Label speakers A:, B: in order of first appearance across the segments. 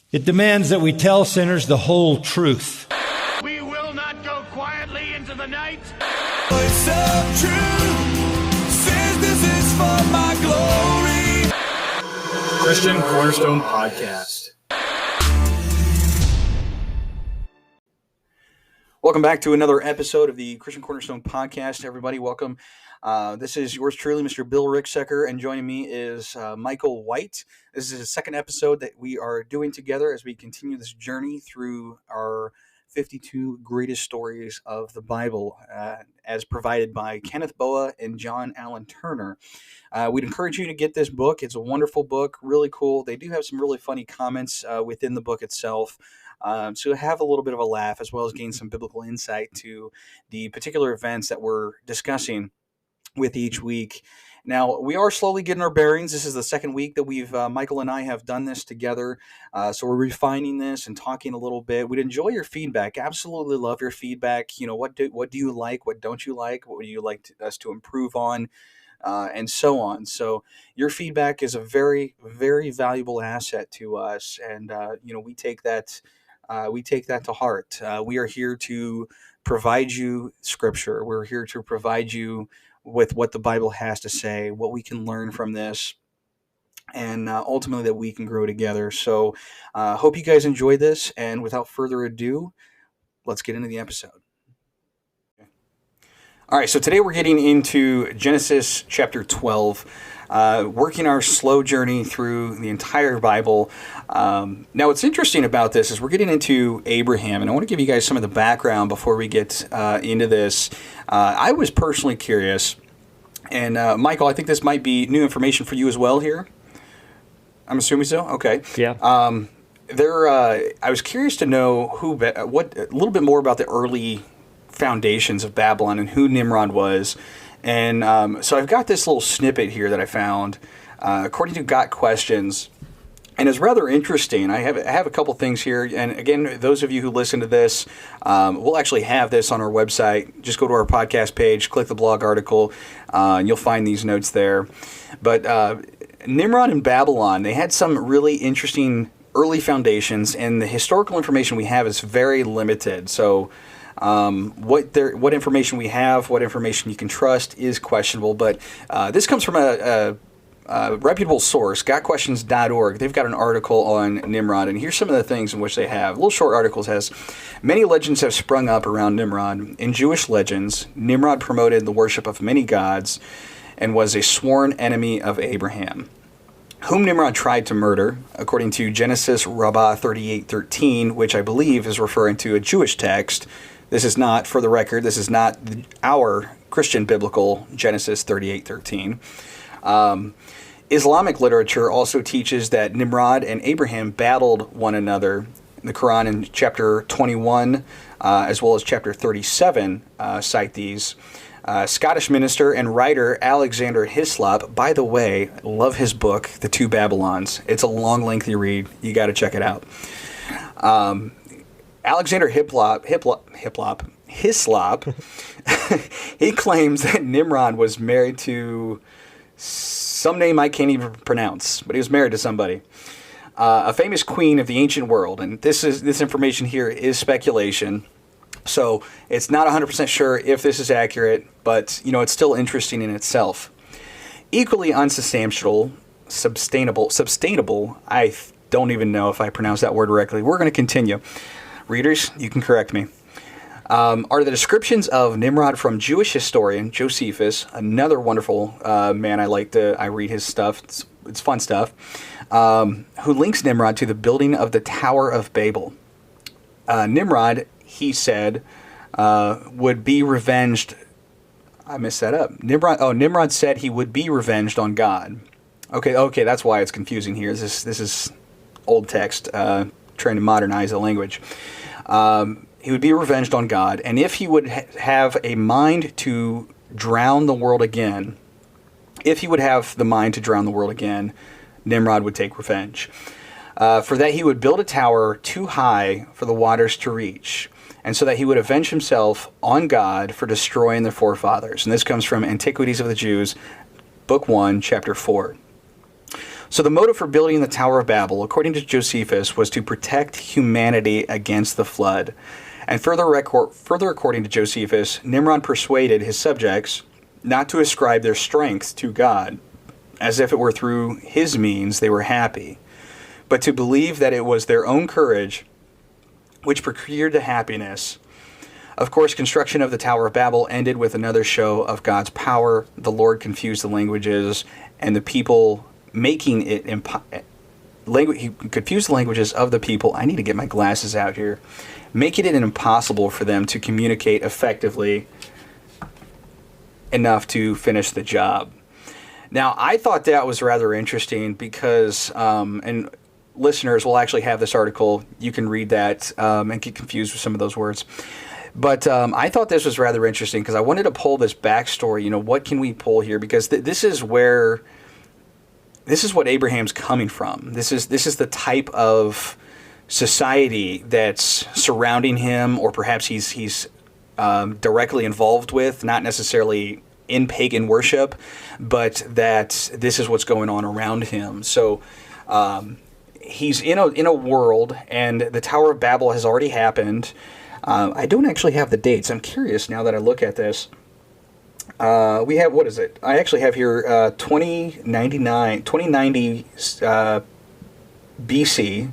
A: It demands that we tell sinners the whole truth.
B: We will not go quietly into the night.
C: Voice of truth says this is for my glory.
D: Christian Cornerstone Podcast.
E: Welcome back to another episode of the Christian Cornerstone Podcast. Everybody, welcome. This is yours truly, Mr. Bill Ricksecker, and joining me is Michael White. This is the second episode that we are doing together as we continue this journey through our 52 greatest stories of the Bible, as provided by Kenneth Boa and John Allen Turner. We'd encourage you to get this book. It's a wonderful book, really cool. They do have some really funny comments within the book itself. So have a little bit of a laugh, as well as gain some biblical insight to the particular events that we're discussing with each week. Now, we are slowly getting our bearings. This is the second week that Michael and I have done this together. So we're refining this and talking a little bit. We'd enjoy your feedback. Absolutely love your feedback. You know, what do you like? What don't you like? What would you like us to improve on? And so on. So your feedback is a very, very valuable asset to us. And, we take that to heart. We are here to provide you scripture. We're here to provide you with what the Bible has to say, what we can learn from this, and ultimately that we can grow together. So hope you guys enjoy this. And without further ado, let's get into the episode. All right, so today we're getting into Genesis chapter 12, working our slow journey through the entire Bible. Now, what's interesting about this is we're getting into Abraham, and I want to give you guys some of the background before we get into this. I was personally curious, and Michael, I think this might be new information for you as well here. I'm assuming so? Okay.
F: Yeah.
E: I was curious to know a little bit more about the early foundations of Babylon and who Nimrod was. And so I've got this little snippet here that I found according to Got Questions, and it's rather interesting. I have a couple things here, and again, those of you who listen to this, we'll actually have this on our website. Just go to our podcast page, click the blog article, and you'll find these notes there. But Nimrod and Babylon, they had some really interesting early foundations, and the historical information we have is very limited. So what information we have, what information you can trust is questionable, but this comes from a reputable source, gotquestions.org. They've got an article on Nimrod, and here's some of the things in which they have. A little short article says, many legends have sprung up around Nimrod. In Jewish legends, Nimrod promoted the worship of many gods and was a sworn enemy of Abraham, whom Nimrod tried to murder, according to Genesis Rabbah 38:13, which I believe is referring to a Jewish text. This is not, for the record, this is not our Christian biblical Genesis 38:13. Islamic literature also teaches that Nimrod and Abraham battled one another. The Quran in chapter 21, as well as chapter 37, cite these. Scottish minister and writer Alexander Hislop, by the way, love his book, The Two Babylons. It's a long, lengthy read. You got to check it out. Alexander Hislop, he claims that Nimrod was married to some name I can't even pronounce, but he was married to somebody, a famous queen of the ancient world. And this information here is speculation, so it's not 100% sure if this is accurate, but it's still interesting in itself. Equally unsubstantial, sustainable. I don't even know if I pronounced that word correctly. We're going to continue. Readers, you can correct me. Are the descriptions of Nimrod from Jewish historian Josephus, another wonderful man. I read his stuff. It's fun stuff. Who links Nimrod to the building of the Tower of Babel. Nimrod, he said, would be revenged. I messed that up. Nimrod said he would be revenged on God. Okay, that's why it's confusing here. This is old text, trying to modernize the language. He would be revenged on God, and if he would have a mind to drown the world again, Nimrod would take revenge. For that he would build a tower too high for the waters to reach, and so that he would avenge himself on God for destroying their forefathers. And this comes from Antiquities of the Jews, Book 1, Chapter 4. So the motive for building the Tower of Babel, according to Josephus, was to protect humanity against the flood. And further according to Josephus, Nimrod persuaded his subjects not to ascribe their strength to God, as if it were through his means they were happy, but to believe that it was their own courage which procured the happiness. Of course, construction of the Tower of Babel ended with another show of God's power. The Lord confused the languages, and the people making it he confused the languages of the people. I need to get my glasses out here. Making it impossible for them to communicate effectively enough to finish the job. Now, I thought that was rather interesting because, and listeners will actually have this article. You can read that and get confused with some of those words. But I thought this was rather interesting because I wanted to pull this backstory. You know, what can we pull here? Because this is what Abraham's coming from. This is the type of society that's surrounding him, or perhaps he's directly involved with, not necessarily in pagan worship, but that this is what's going on around him. So he's in a world, and the Tower of Babel has already happened. I don't actually have the dates. I'm curious now that I look at this. We have, what is it? I actually have here 2090 BC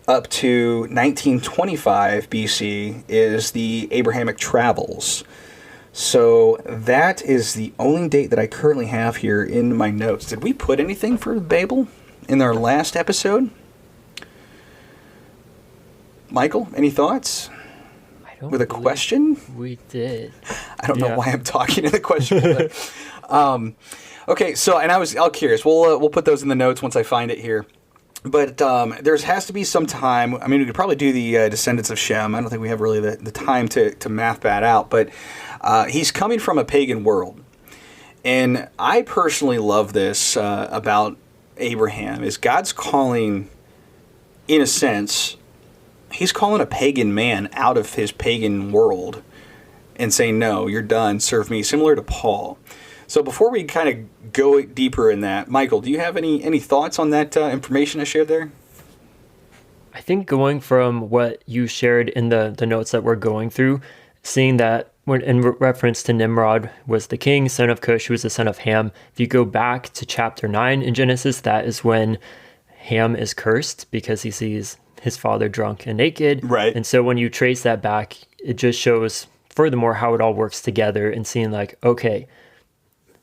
E: up to 1925 BC is the Abrahamic travels. So that is the only date that I currently have here in my notes. Did we put anything for Babel in our last episode? Michael, any thoughts? With a question?
F: We did.
E: I don't know why I'm talking to the question. But, okay, so, and I was curious. We'll put those in the notes once I find it here. But there has to be some time. I mean, we could probably do the descendants of Shem. I don't think we have really the time to map that out. But he's coming from a pagan world. And I personally love this about Abraham, is God's calling, in a sense, he's calling a pagan man out of his pagan world and saying, no, you're done, serve me, similar to Paul. So before we kind of go deeper in that, Michael, do you have any thoughts on that information I shared there?
F: I think going from what you shared in the notes that we're going through, seeing that when in reference to Nimrod was the king, son of Cush, who was the son of Ham. If you go back to chapter 9 in Genesis, that is when Ham is cursed because he sees his father drunk and naked.
E: Right.
F: And so when you trace that back, it just shows furthermore how it all works together and seeing like, okay,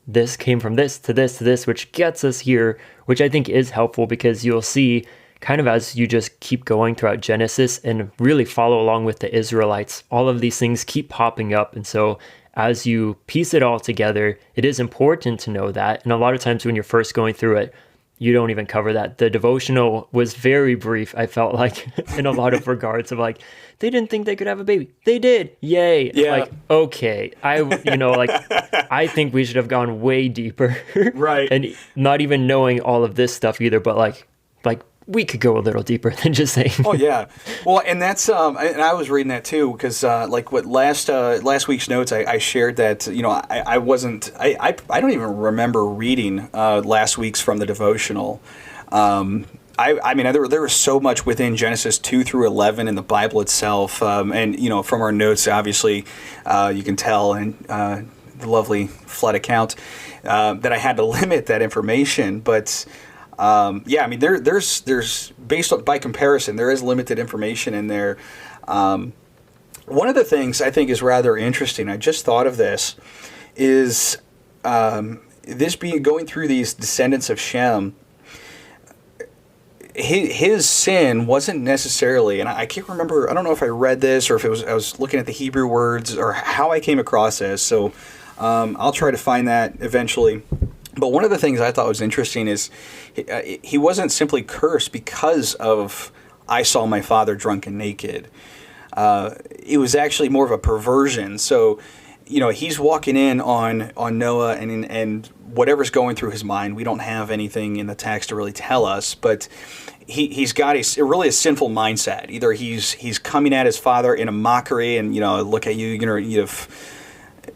F: this came from this to this to this, which gets us here, which I think is helpful because you'll see kind of as you just keep going throughout Genesis and really follow along with the Israelites, all of these things keep popping up. And so as you piece it all together, it is important to know that. And a lot of times when you're first going through it, you don't even cover that. The devotional was very brief, I felt like, in a lot of regards of like, they didn't think they could have a baby. They did. Yay.
E: Yeah.
F: Like, okay. I think we should have gone way deeper.
E: Right.
F: And not even knowing all of this stuff either, but like we could go a little deeper than just saying.
E: Oh yeah. Well, and that's and I was reading that too because like what last week's notes I shared that I don't even remember reading last week's from the devotional. I mean there was so much within Genesis 2 through 11 in the Bible itself, and from our notes obviously you can tell and the lovely flood account that I had to limit that information, but. I mean, there's by comparison, there is limited information in there. One of the things I think is rather interesting, I just thought of this, is this being going through these descendants of Shem. His sin wasn't necessarily, and I can't remember. I don't know if I read this or if I was looking at the Hebrew words or how I came across this. So I'll try to find that eventually. But one of the things I thought was interesting is he wasn't simply cursed because of I saw my father drunk and naked. It was actually more of a perversion. So, he's walking in on Noah and whatever's going through his mind. We don't have anything in the text to really tell us, but he's got a sinful mindset. Either he's coming at his father in a mockery and look at you,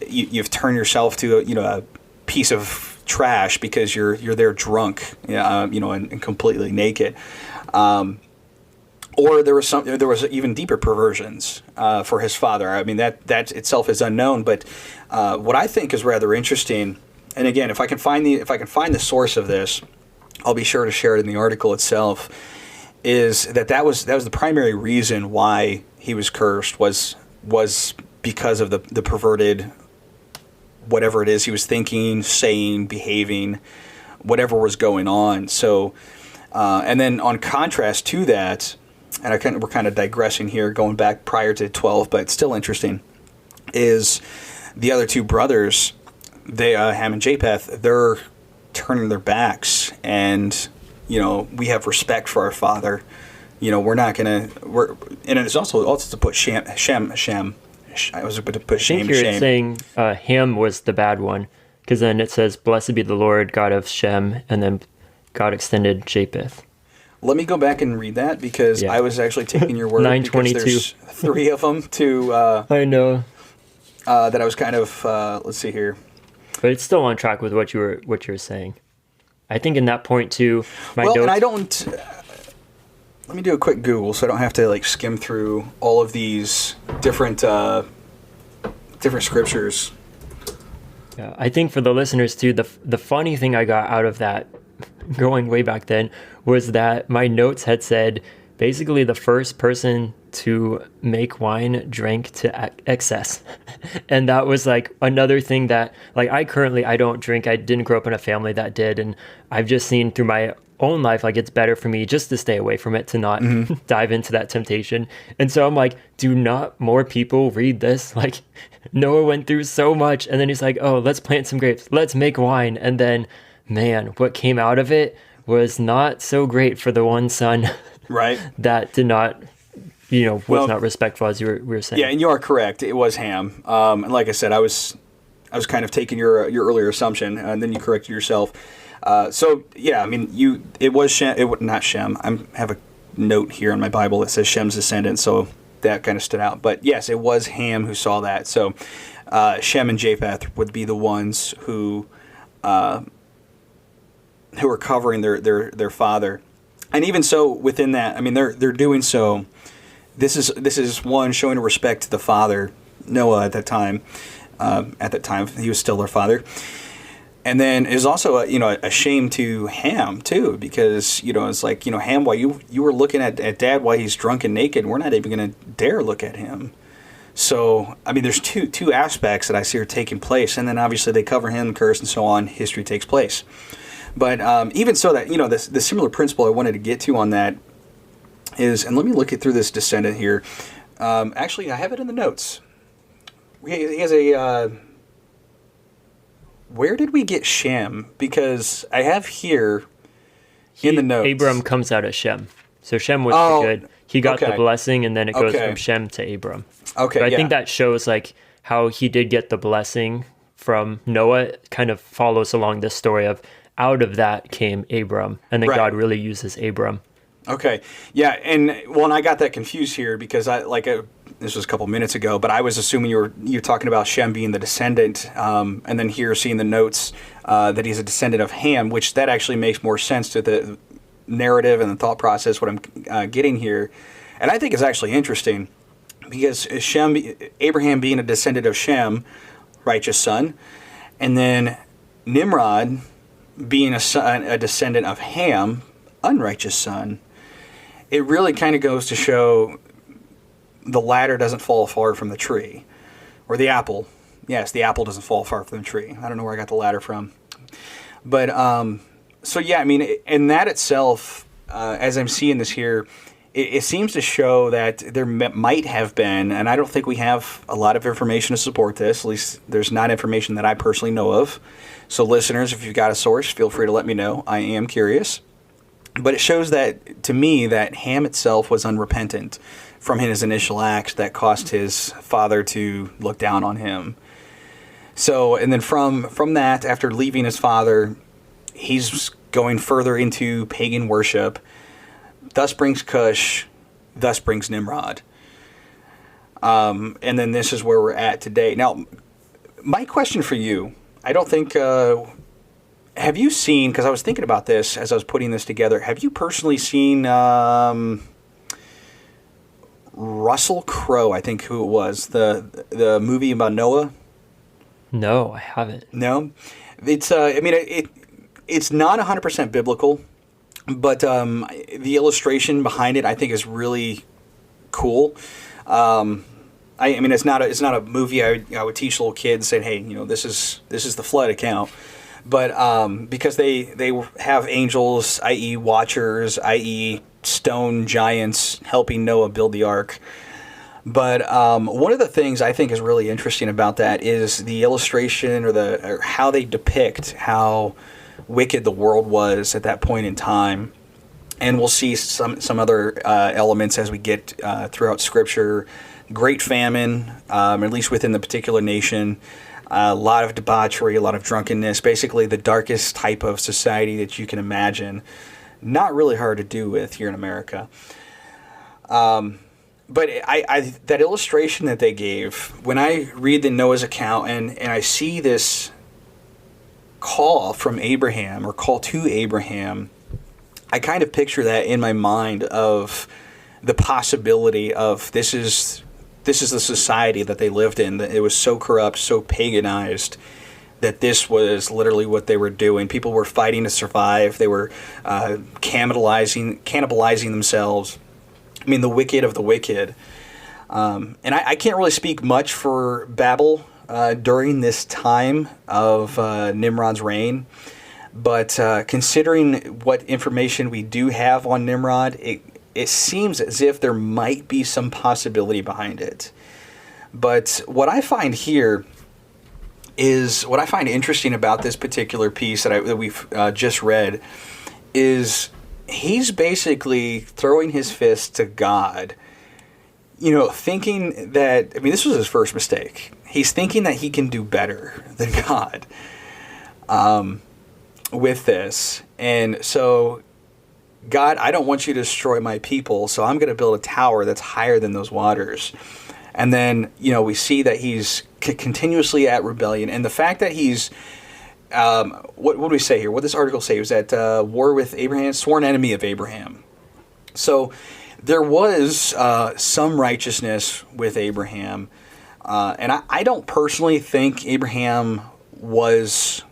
E: you've turned yourself to a piece of trash because you're there drunk, and completely naked. Or there was even deeper perversions for his father. I mean, that itself is unknown. But what I think is rather interesting, and again, if I can find the source of this, I'll be sure to share it in the article itself. Is that was the primary reason why he was cursed was because of the perverted, whatever it is he was thinking, saying, behaving, whatever was going on. So, and then on contrast to that. And we're kind of digressing here, going back prior to 12, but it's still interesting, is the other two brothers, Ham and Japheth, they're turning their backs, and, we have respect for our father. We're not going to, and it's also to put Shem. I was about to put shame to shame.
F: It's saying Ham was the bad one, because then it says, blessed be the Lord, God of Shem, and then God extended Japheth.
E: Let me go back and read that because I was actually taking your word.
F: 922.
E: There's 3 of them to.
F: I know.
E: That I was kind of. Let's see here.
F: But it's still on track with what you were saying. I think in that point too.
E: And I don't. Let me do a quick Google so I don't have to skim through all of these different scriptures.
F: Yeah, I think for the listeners too, the funny thing I got out of that, going way back then, was that my notes had said basically the first person to make wine drank to excess. And that was another thing that I don't drink. I didn't grow up in a family that did. And I've just seen through my own life, it's better for me just to stay away from it, to not dive into that temptation. And so I'm do not more people read this? Noah went through so much, and then he's oh, let's plant some grapes. Let's make wine. And then, man, what came out of it was not so great for the one son,
E: right?
F: that did not, was not respectful, as we were saying.
E: Yeah, and you are correct. It was Ham. And like I said, I was kind of taking your earlier assumption, and then you corrected yourself. So yeah, I mean, it was Shem. Not Shem. I have a note here in my Bible that says Shem's descendant, so that kind of stood out. But yes, it was Ham who saw that. So Shem and Japheth would be the ones who are covering their father. And even so, within that, I mean, they're doing so. This is one showing a respect to the father, Noah, at that time. He was still their father. And then is also a shame to Ham too, because it's Ham, while you were looking at Dad while he's drunk and naked, we're not even going to dare look at him. So I mean, there's two aspects that I see are taking place, and then obviously they cover him, curse, and so on. History takes place. But even so, that the similar principle I wanted to get to on that is, and let me look through this descendant here. Actually, I have it in the notes. He has a. Where did we get Shem? Because I have here in the notes.
F: Abram comes out of Shem. So Shem was the good. He got the blessing, and then it goes from Shem to Abram. Okay, so I think that shows how he did get the blessing from Noah. It kind of follows along this story of out of that came Abram, and then God really uses Abram. Okay, yeah, and I got that confused here because this was a couple minutes ago, but I was assuming you're talking about Shem being the descendant, and then here seeing the notes that he's a descendant of Ham, which that actually makes more sense to the narrative and the thought process. What I'm getting here, and I think is actually interesting, because Abraham being a descendant of Shem, righteous son, and then Nimrod being a descendant of Ham, unrighteous son. It really kind of goes to show the ladder doesn't fall far from the tree. Or the apple. Yes, the apple doesn't fall far from the tree. I don't know where I got the ladder from. But, so yeah, I mean, and that itself, as I'm seeing this here, it seems to show that there might have been, and I don't think we have a lot of information to support this, at least there's not information that I personally know of. So listeners, if you've got a source, feel free to let me know. I am curious. But it shows that, to me, that Ham itself was unrepentant from his initial acts that caused his father to look down on him. So, and then from that, after leaving his father, he's going further into pagan worship. Thus brings Cush, thus brings Nimrod. And then this is where we're at today. Now, my question for you, I don't think
E: have you seen, because I was thinking about this as I was putting this together, have you personally seen Russell Crowe, I think who it was, the movie about Noah?
F: No, I haven't.
E: No? It's, it's not 100% biblical, but the illustration behind it I think is really cool. It's not a movie I would teach little kids saying, hey, this is the flood account. But because they have angels, i.e. watchers, i.e. stone giants, helping Noah build the ark. But one of the things I think is really interesting about that is the illustration or how they depict how wicked the world was at that point in time. And we'll see some other elements as we get throughout Scripture. Great famine, at least within the particular nation. A lot of debauchery, a lot of drunkenness. Basically, the darkest type of society that you can imagine. Not really hard to do with here in America. But that illustration that they gave, when I read the Noah's account and I see this call from Abraham or call to Abraham, I kind of picture that in my mind of the possibility of this is the society that they lived in. That it was so corrupt, so paganized, that this was literally what they were doing. People were fighting to survive. They were cannibalizing themselves. I mean, the wicked of the wicked. And I can't really speak much for Babel during this time of Nimrod's reign. But considering what information we do have on Nimrod, it seems as if there might be some possibility behind it. But what I find here is, what I find interesting about this particular piece that we've just read is he's basically throwing his fist to God, thinking that, this was his first mistake. He's thinking that he can do better than God with this. And so, God, I don't want you to destroy my people, so I'm going to build a tower that's higher than those waters. And then, we see that he's continuously at rebellion. And the fact that he's, what do we say here? What does this article say? He was at war with Abraham, sworn enemy of Abraham. So there was some righteousness with Abraham. And I don't personally think Abraham was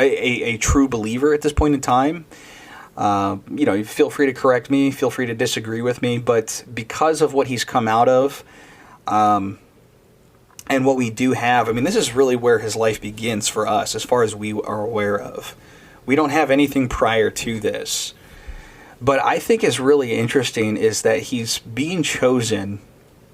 E: a true believer at this point in time. Feel free to correct me, feel free to disagree with me, but because of what he's come out of, and what we do have, this is really where his life begins for us, as far as we are aware of. We don't have anything prior to this. But I think is really interesting is that he's being chosen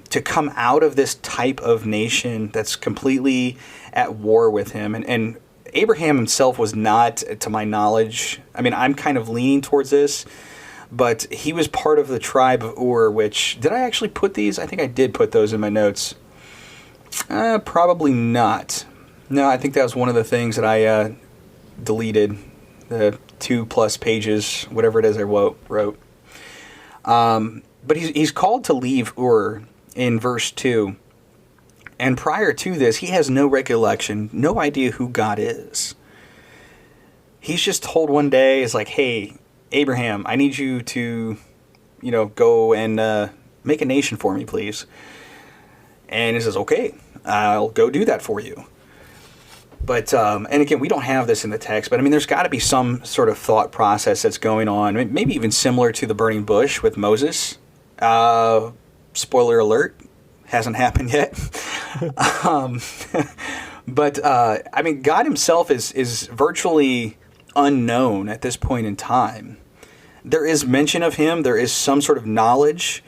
E: to come out of this type of nation that's completely at war with him. And Abraham himself was not, to my knowledge, I'm kind of leaning towards this, but he was part of the tribe of Ur, which, did I actually put these? I think I did put those in my notes. Probably not. No, I think that was one of the things that I deleted, the 2+ pages, whatever it is I wrote. But he's called to leave Ur in verse 2. And prior to this, he has no recollection, no idea who God is. He's just told one day, it's like, hey, Abraham, I need you to, go and make a nation for me, please. And he says, okay, I'll go do that for you. But, and again, we don't have this in the text, but there's got to be some sort of thought process that's going on, maybe even similar to the burning bush with Moses. Spoiler alert. Hasn't happened yet. But God himself is virtually unknown at this point in time. There is mention of him. There is some sort of knowledge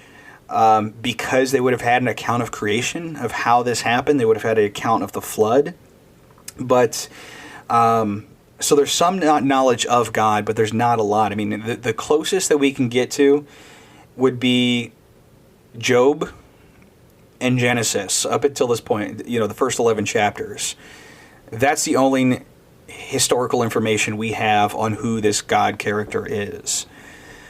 E: because they would have had an account of creation, of how this happened. They would have had an account of the flood. But so there's some knowledge of God, but there's not a lot. The closest that we can get to would be Job and Genesis, up until this point, the first 11 chapters. That's the only historical information we have on who this God character is.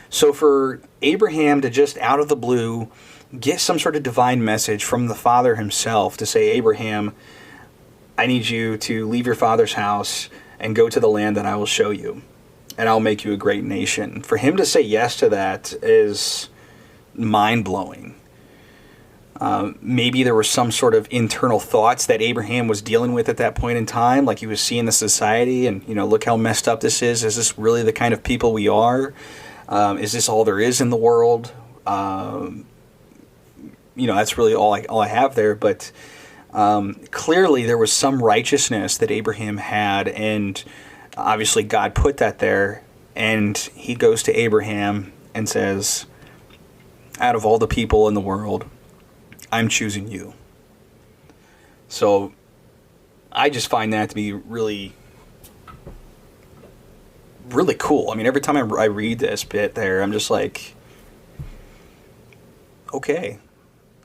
E: So for Abraham to just out of the blue get some sort of divine message from the Father himself to say, Abraham, I need you to leave your father's house and go to the land that I will show you, and I'll make you a great nation. For him to say yes to that is mind-blowing. Maybe there were some sort of internal thoughts that Abraham was dealing with at that point in time, like he was seeing the society and, look how messed up this is. Is this really the kind of people we are? Is this all there is in the world? That's really all I have there. But clearly there was some righteousness that Abraham had, and obviously God put that there. And he goes to Abraham and says, out of all the people in the world, I'm choosing you. So I just find that to be really, really cool. I mean, every time I read this bit there, I'm just like, okay.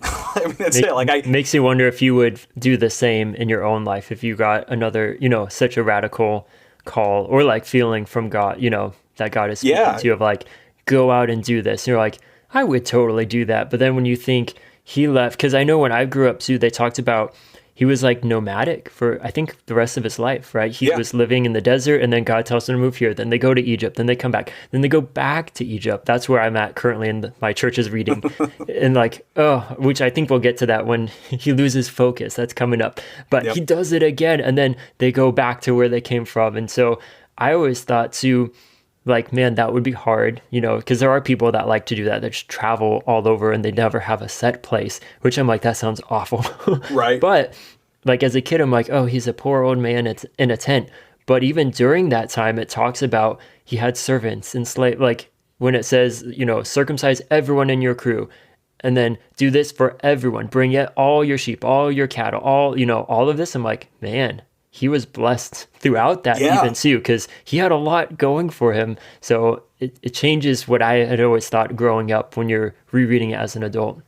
E: I mean, that's it. Like,
F: makes you wonder if you would do the same in your own life if you got another, such a radical call or like feeling from God, that God is speaking to you of like, go out and do this. And you're like, I would totally do that. But then when you think he left, because I know when I grew up too, they talked about he was like nomadic for, I think, the rest of his life, right? He was living in the desert, and then God tells him to move here. Then they go to Egypt. Then they come back. Then they go back to Egypt. That's where I'm at currently in my church's reading. And like, which I think we'll get to that when he loses focus. That's coming up. But he does it again, and then they go back to where they came from. And so I always thought too, like, man, that would be hard, because there are people that like to do that. They just travel all over and they never have a set place, which I'm like, that sounds awful.
E: Right.
F: But like as a kid, I'm like, oh, he's a poor old man in a tent. But even during that time, it talks about he had servants and slave, like when it says, circumcise everyone in your crew, and then do this for everyone, bring all your sheep, all your cattle, all of this. I'm like, man, he was blessed throughout that even too, because he had a lot going for him. So it changes what I had always thought growing up when you're rereading it as an adult.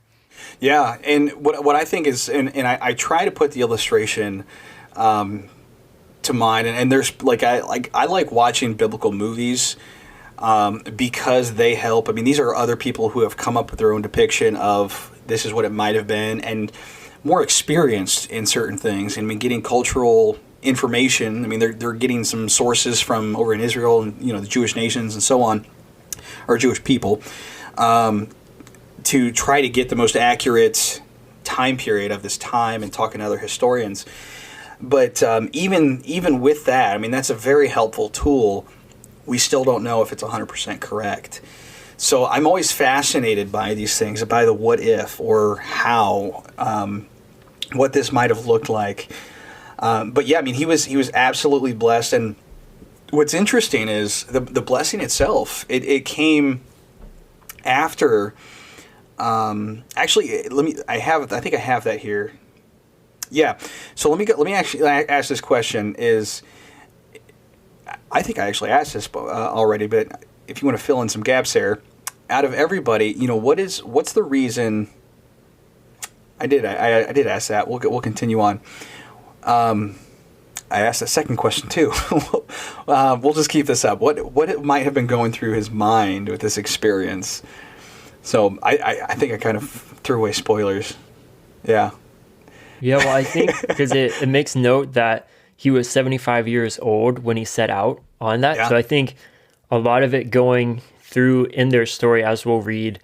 E: Yeah, and what I think is, and I try to put the illustration to mind, and there's I like watching biblical movies because they help. I mean, these are other people who have come up with their own depiction of this is what it might have been, and more experienced in certain things, and getting cultural information. I mean, they're getting some sources from over in Israel and the Jewish nations and so on, or Jewish people, to try to get the most accurate time period of this time and talking to other historians. But even with that, I mean, that's a very helpful tool. We still don't know if it's 100% correct. So I'm always fascinated by these things, by the what if or how, what this might have looked like. But yeah, I mean, he was absolutely blessed. And what's interesting is the blessing itself. It came after. Actually, I think I have that here. Yeah. So let me actually ask this question. I think I actually asked this already, but if you want to fill in some gaps there, out of everybody, what's the reason? I did ask that. We'll continue on. I asked a second question too. We'll just keep this up. What might have been going through his mind with this experience? So I think I kind of threw away spoilers. Yeah.
F: Yeah, well, I think because it makes note that he was 75 years old when he set out on that. Yeah. So I think a lot of it going through in their story, as we'll read,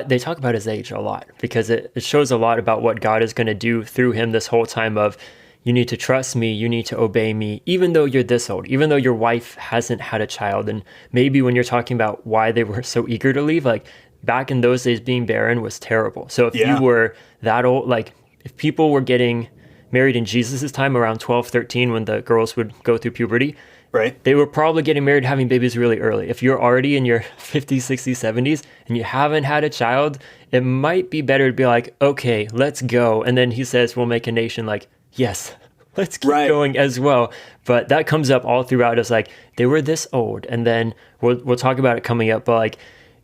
F: they talk about his age a lot because it shows a lot about what God is going to do through him this whole time of, you need to trust me, you need to obey me, even though you're this old, even though your wife hasn't had a child. And maybe when you're talking about why they were so eager to leave, like back in those days, being barren was terrible. So if you were that old, like if people were getting married in Jesus' time around 12, 13, when the girls would go through puberty,
E: right,
F: they were probably getting married, having babies really early. If you're already in your 50s, 60s, 70s, and you haven't had a child, it might be better to be like, okay, let's go. And then he says, we'll make a nation. Like, yes, let's keep going as well. But that comes up all throughout as like, they were this old. And then we'll talk about it coming up, but like,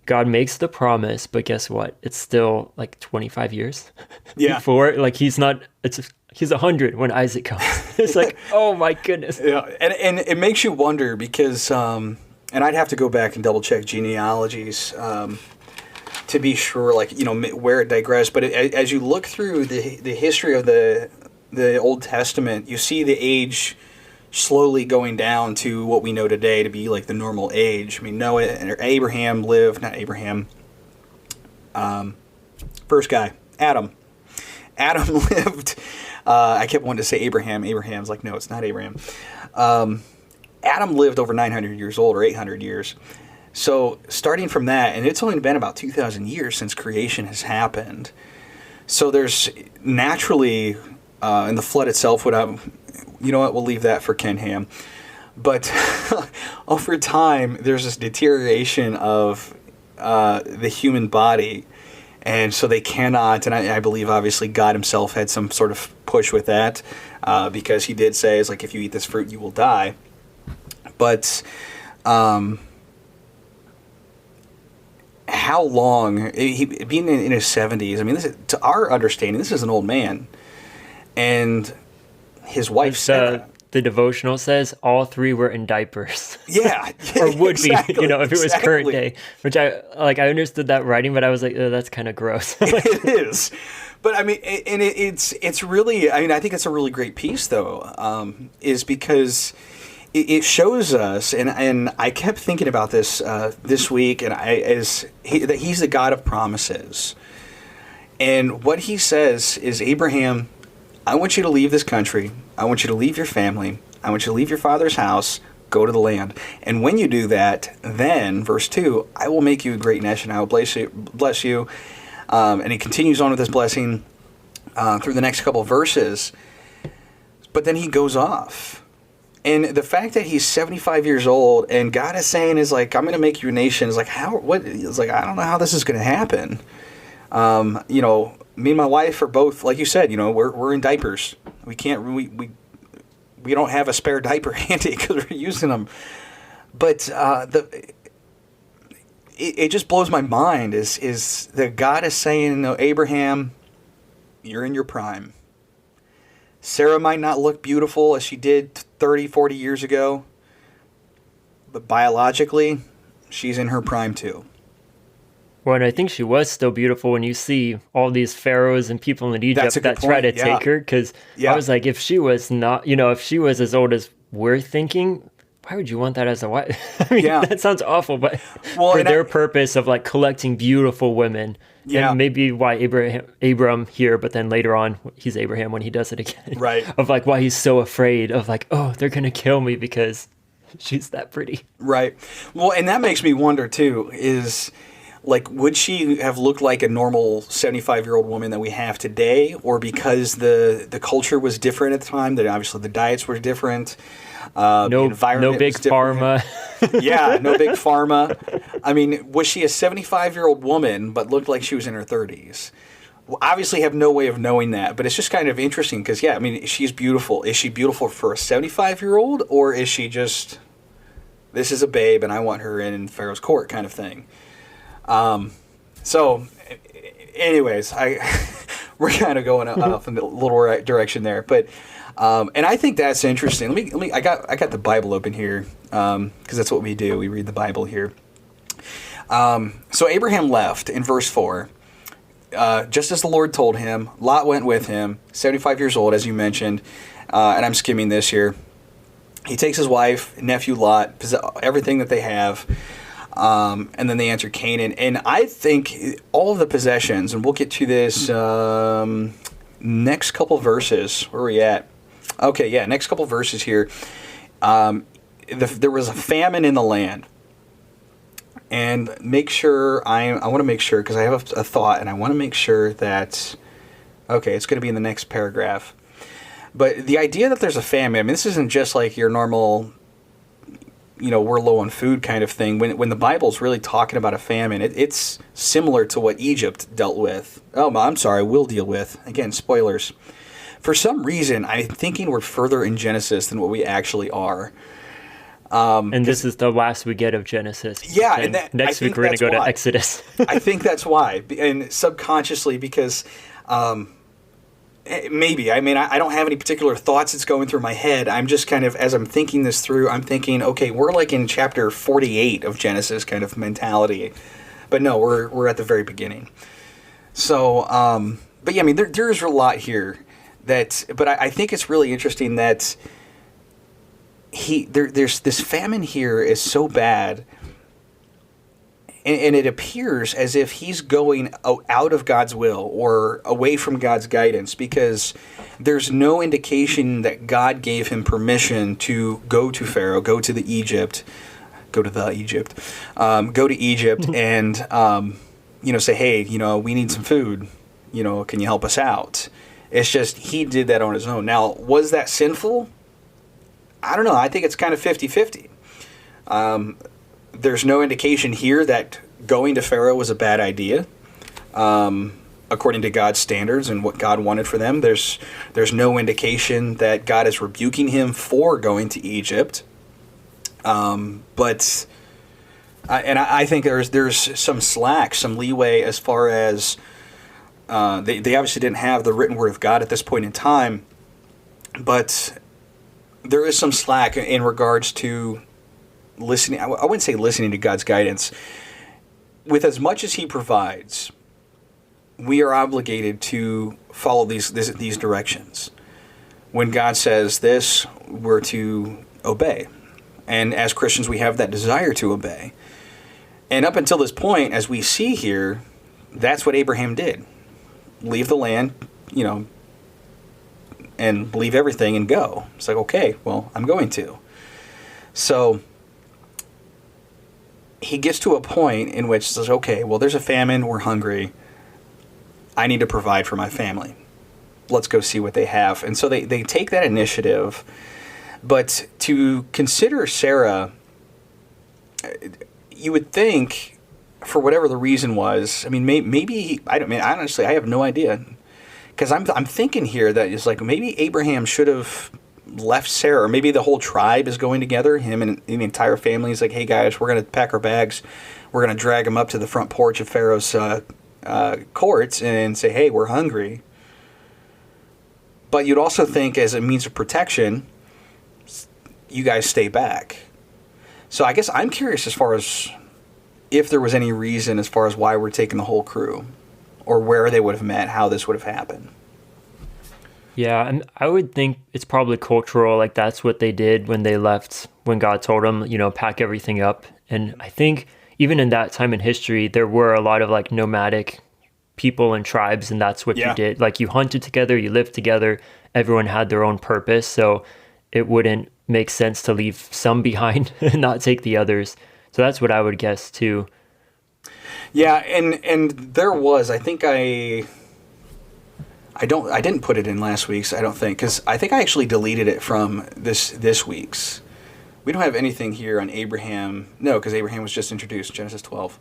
F: God makes the promise, but guess what? It's still like 25 years before. Like he's 100 when Isaac comes. It's like, oh my goodness.
E: Yeah, and it makes you wonder because, and I'd have to go back and double check genealogies to be sure, like where it digressed. But as you look through the history of the the Old Testament, you see the age slowly going down to what we know today to be like the normal age. I mean, Noah and Abraham lived, not Abraham, first guy, Adam. Adam lived, I kept wanting to say Abraham. Abraham's like, no, it's not Abraham. Adam lived over 900 years old, or 800 years. So starting from that, and it's only been about 2,000 years since creation has happened. So there's naturally, in the flood itself, you know what, we'll leave that for Ken Ham. But over time, there's this deterioration of the human body. And so they cannot, and I believe obviously God himself had some sort of push with that, because he did say, it's like, if you eat this fruit, you will die. But how long, being in his 70s, I mean, to our understanding, this is an old man. And his wife, Sarah.
F: The devotional says all three were in diapers.
E: Yeah.
F: Or would
E: exactly,
F: be, if it was current day. Which I understood that writing, but I was like, oh, that's kind of gross.
E: It is. But I mean, and it's really, I mean, I think it's a really great piece, though, is because it shows us, and I kept thinking about this this week, and that he's the God of promises. And what he says is, Abraham, I want you to leave this country. I want you to leave your family. I want you to leave your father's house, go to the land. And when you do that, then, verse 2, I will make you a great nation. I will bless you. And he continues on with this blessing through the next couple of verses. But then he goes off. And the fact that he's 75 years old and God is saying, is like, I'm going to make you a nation, is like, it's like, I don't know how this is going to happen. Me and my wife are both, like you said, we're in diapers. We can't, we don't have a spare diaper handy because we're using them. But it just blows my mind is that God is saying, Abraham, you're in your prime. Sarah might not look beautiful as she did 30, 40 years ago, but biologically, she's in her prime too.
F: Well, and I think she was still beautiful when you see all these pharaohs and people in Egypt that try to take her. Because I was like, if she was not, if she was as old as we're thinking, why would you want that as a wife? I mean, that sounds awful, but for their purpose of like collecting beautiful women. Yeah. And maybe why Abram here, but then later on, he's Abraham when he does it again.
E: Right.
F: Of like why he's so afraid of like, oh, they're going to kill me because she's that pretty. Right.
E: Well, and that makes me wonder too, is like, would she have looked like a normal 75-year-old woman that we have today? Or because the culture was different at the time, that obviously the diets were different, the environment
F: no big
E: was different.
F: pharma.
E: Yeah, no big pharma. I mean, was she a 75-year-old woman but looked like she was in her 30s? Well, obviously have no way of knowing that, but it's just kind of interesting because, I mean, she's beautiful. Is she beautiful for a 75-year-old, or is she just, this is a babe and I want her in Pharaoh's court kind of thing? So, anyways, we're kind of going off in a little direction there, but and I think that's interesting. I got the Bible open here because that's what we do. We read the Bible here. So Abraham left in verse 4, just as the Lord told him. Lot went with him, 75 years old, as you mentioned, and I'm skimming this here. He takes his wife, nephew Lot, everything that they have. And then they enter Canaan. And I think all of the possessions, and we'll get to this next couple verses. Where are we at? Okay, next couple verses here. There was a famine in the land. And make sure, I want to make sure, because I have a thought, and I want to make sure that, okay, it's going to be in the next paragraph. But the idea that there's a famine, I mean, this isn't just like your normal, we're low on food kind of thing. When the Bible's really talking about a famine, it's similar to what Egypt dealt with. Oh, I'm sorry, will deal with. Again, spoilers. For some reason, I'm thinking we're further in Genesis than what we actually are.
F: And this is the last we get of Genesis.
E: Yeah.
F: And next week we're going to go to Exodus.
E: I think that's why. And subconsciously, because maybe. I mean, I don't have any particular thoughts that's going through my head. I'm just kind of, as I'm thinking this through, I'm thinking, okay, we're like in chapter 48 of Genesis kind of mentality. But no, we're at the very beginning. So, but yeah, I mean, there's a lot here. but I think it's really interesting that there's this famine here is so bad, and it appears as if he's going out of God's will or away from God's guidance, because there's no indication that God gave him permission to go to Pharaoh, go to Egypt, and say, hey, we need some food. Can you help us out? It's just he did that on his own. Now, was that sinful? I don't know. I think it's kind of 50-50. There's no indication here that going to Pharaoh was a bad idea, according to God's standards and what God wanted for them. There's no indication that God is rebuking him for going to Egypt. But I think there's some slack, some leeway as far as they obviously didn't have the written word of God at this point in time, but there is some slack in regards to listening. I wouldn't say listening to God's guidance. With as much as he provides, we are obligated to follow these directions. When God says this, we're to obey. And as Christians, we have that desire to obey. And up until this point, as we see here, that's what Abraham did. Leave the land, and leave everything and go. It's like, okay, well, I'm going to. So he gets to a point in which says, okay, well, there's a famine, we're hungry. I need to provide for my family. Let's go see what they have. And so they take that initiative. But to consider Sarah, you would think, for whatever the reason was, maybe honestly, I have no idea, because I'm thinking here that it's like maybe Abraham should have left Sarah, or maybe the whole tribe is going together. Him and the entire family is like, hey guys, we're gonna pack our bags, we're gonna drag them up to the front porch of Pharaoh's courts and say, hey, we're hungry. But you'd also think, as a means of protection, you guys stay back. So I guess I'm curious as far as if there was any reason as far as why we're taking the whole crew, or where they would have met, how this would have happened.
F: Yeah, and I would think it's probably cultural, like that's what they did when they left, when God told them, pack everything up. And I think even in that time in history, there were a lot of like nomadic people and tribes, and that's what you did. Like you hunted together, you lived together, everyone had their own purpose, so it wouldn't make sense to leave some behind and not take the others. So that's what I would guess too.
E: Yeah, and there was, I think I didn't put it in last week's, I don't think, because I think I actually deleted it from this week's. We don't have anything here on Abraham. No, because Abraham was just introduced, Genesis 12.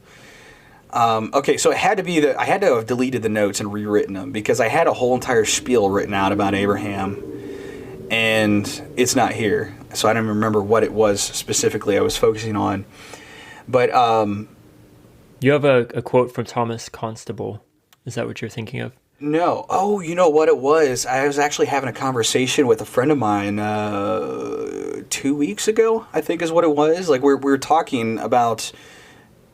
E: Okay, so it had to be I had to have deleted the notes and rewritten them, because I had a whole entire spiel written out about Abraham, and it's not here. So I don't remember what it was specifically I was focusing on. But
F: you have a quote from Thomas Constable. Is that what you're thinking of?
E: No. Oh, you know what it was? I was actually having a conversation with a friend of mine 2 weeks ago, I think is what it was. Like we were talking about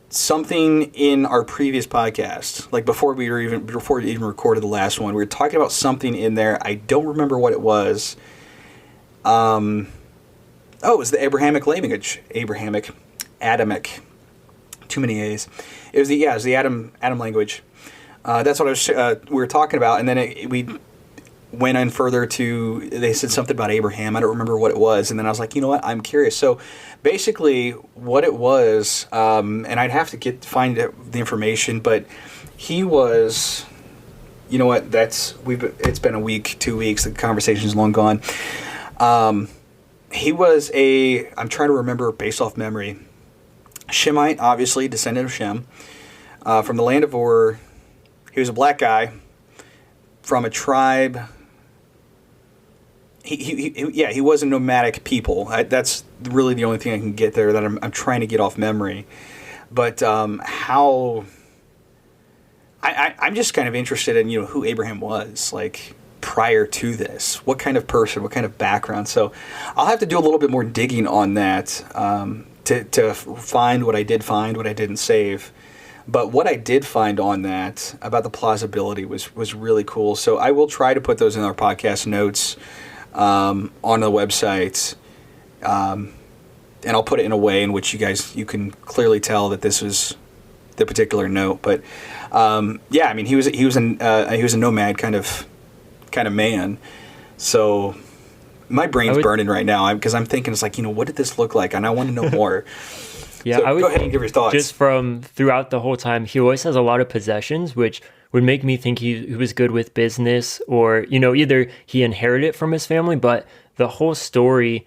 E: something in our previous podcast, like before we even recorded the last one. We were talking about something in there. I don't remember what it was. It was the Abrahamic language. Adamic. Too many A's. It was the Adam language. That's what we were talking about, and then we went in further to, they said something about Abraham. I don't remember what it was, and then I was like, you know what, I'm curious. So basically what it was, and I'd have to find the information, but he was, you know what, it's been a week, 2 weeks, the conversation's long gone. He was I'm trying to remember based off memory, Shemite, obviously, descendant of Shem, from the land of Ur. He was a black guy from a tribe. He was a nomadic people. That's really the only thing I can get there that I'm trying to get off memory. But I'm just kind of interested in who Abraham was, like prior to this. What kind of person? What kind of background? So I'll have to do a little bit more digging on that to find what I did find, what I didn't save. But what I did find on that about the plausibility was really cool. So I will try to put those in our podcast notes on the website, and I'll put it in a way in which you can clearly tell that this was the particular note. But yeah, I mean, he was a nomad kind of man. So my brain's burning right now because I'm thinking, it's like, what did this look like? And I want to know more.
F: Yeah,
E: so
F: I would
E: go ahead and give your thoughts.
F: Just from throughout the whole time, he always has a lot of possessions, which would make me think he was good with business, or, either he inherited it from his family, but the whole story,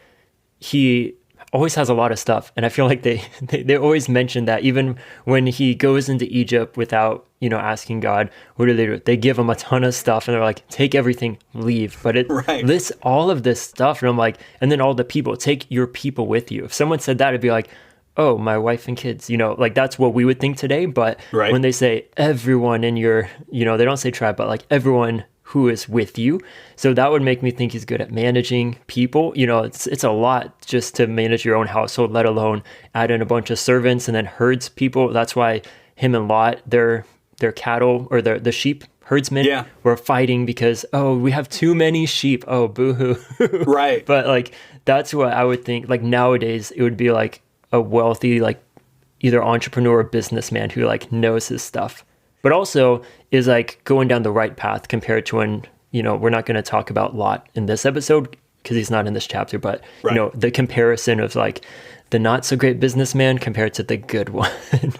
F: he always has a lot of stuff. And I feel like they always mention that even when he goes into Egypt without, asking God, what do? They give him a ton of stuff and they're like, take everything, leave. But it lists all of this stuff. And I'm like, and then all the people, take your people with you. If someone said that, it'd be like, oh, my wife and kids, like that's what we would think today. But when they say everyone in your, they don't say tribe, but like everyone who is with you. So that would make me think he's good at managing people. It's a lot just to manage your own household, let alone add in a bunch of servants and then herds people. That's why him and Lot, their cattle or the sheep herdsmen were fighting because, oh, we have too many sheep. Oh, boo-hoo.
E: Right.
F: But like, that's what I would think. Like nowadays it would be like a wealthy, like either entrepreneur or businessman who like knows his stuff, but also is like going down the right path compared to when, we're not going to talk about Lot in this episode because he's not in this chapter, but the comparison of like the not so great businessman compared to the good one.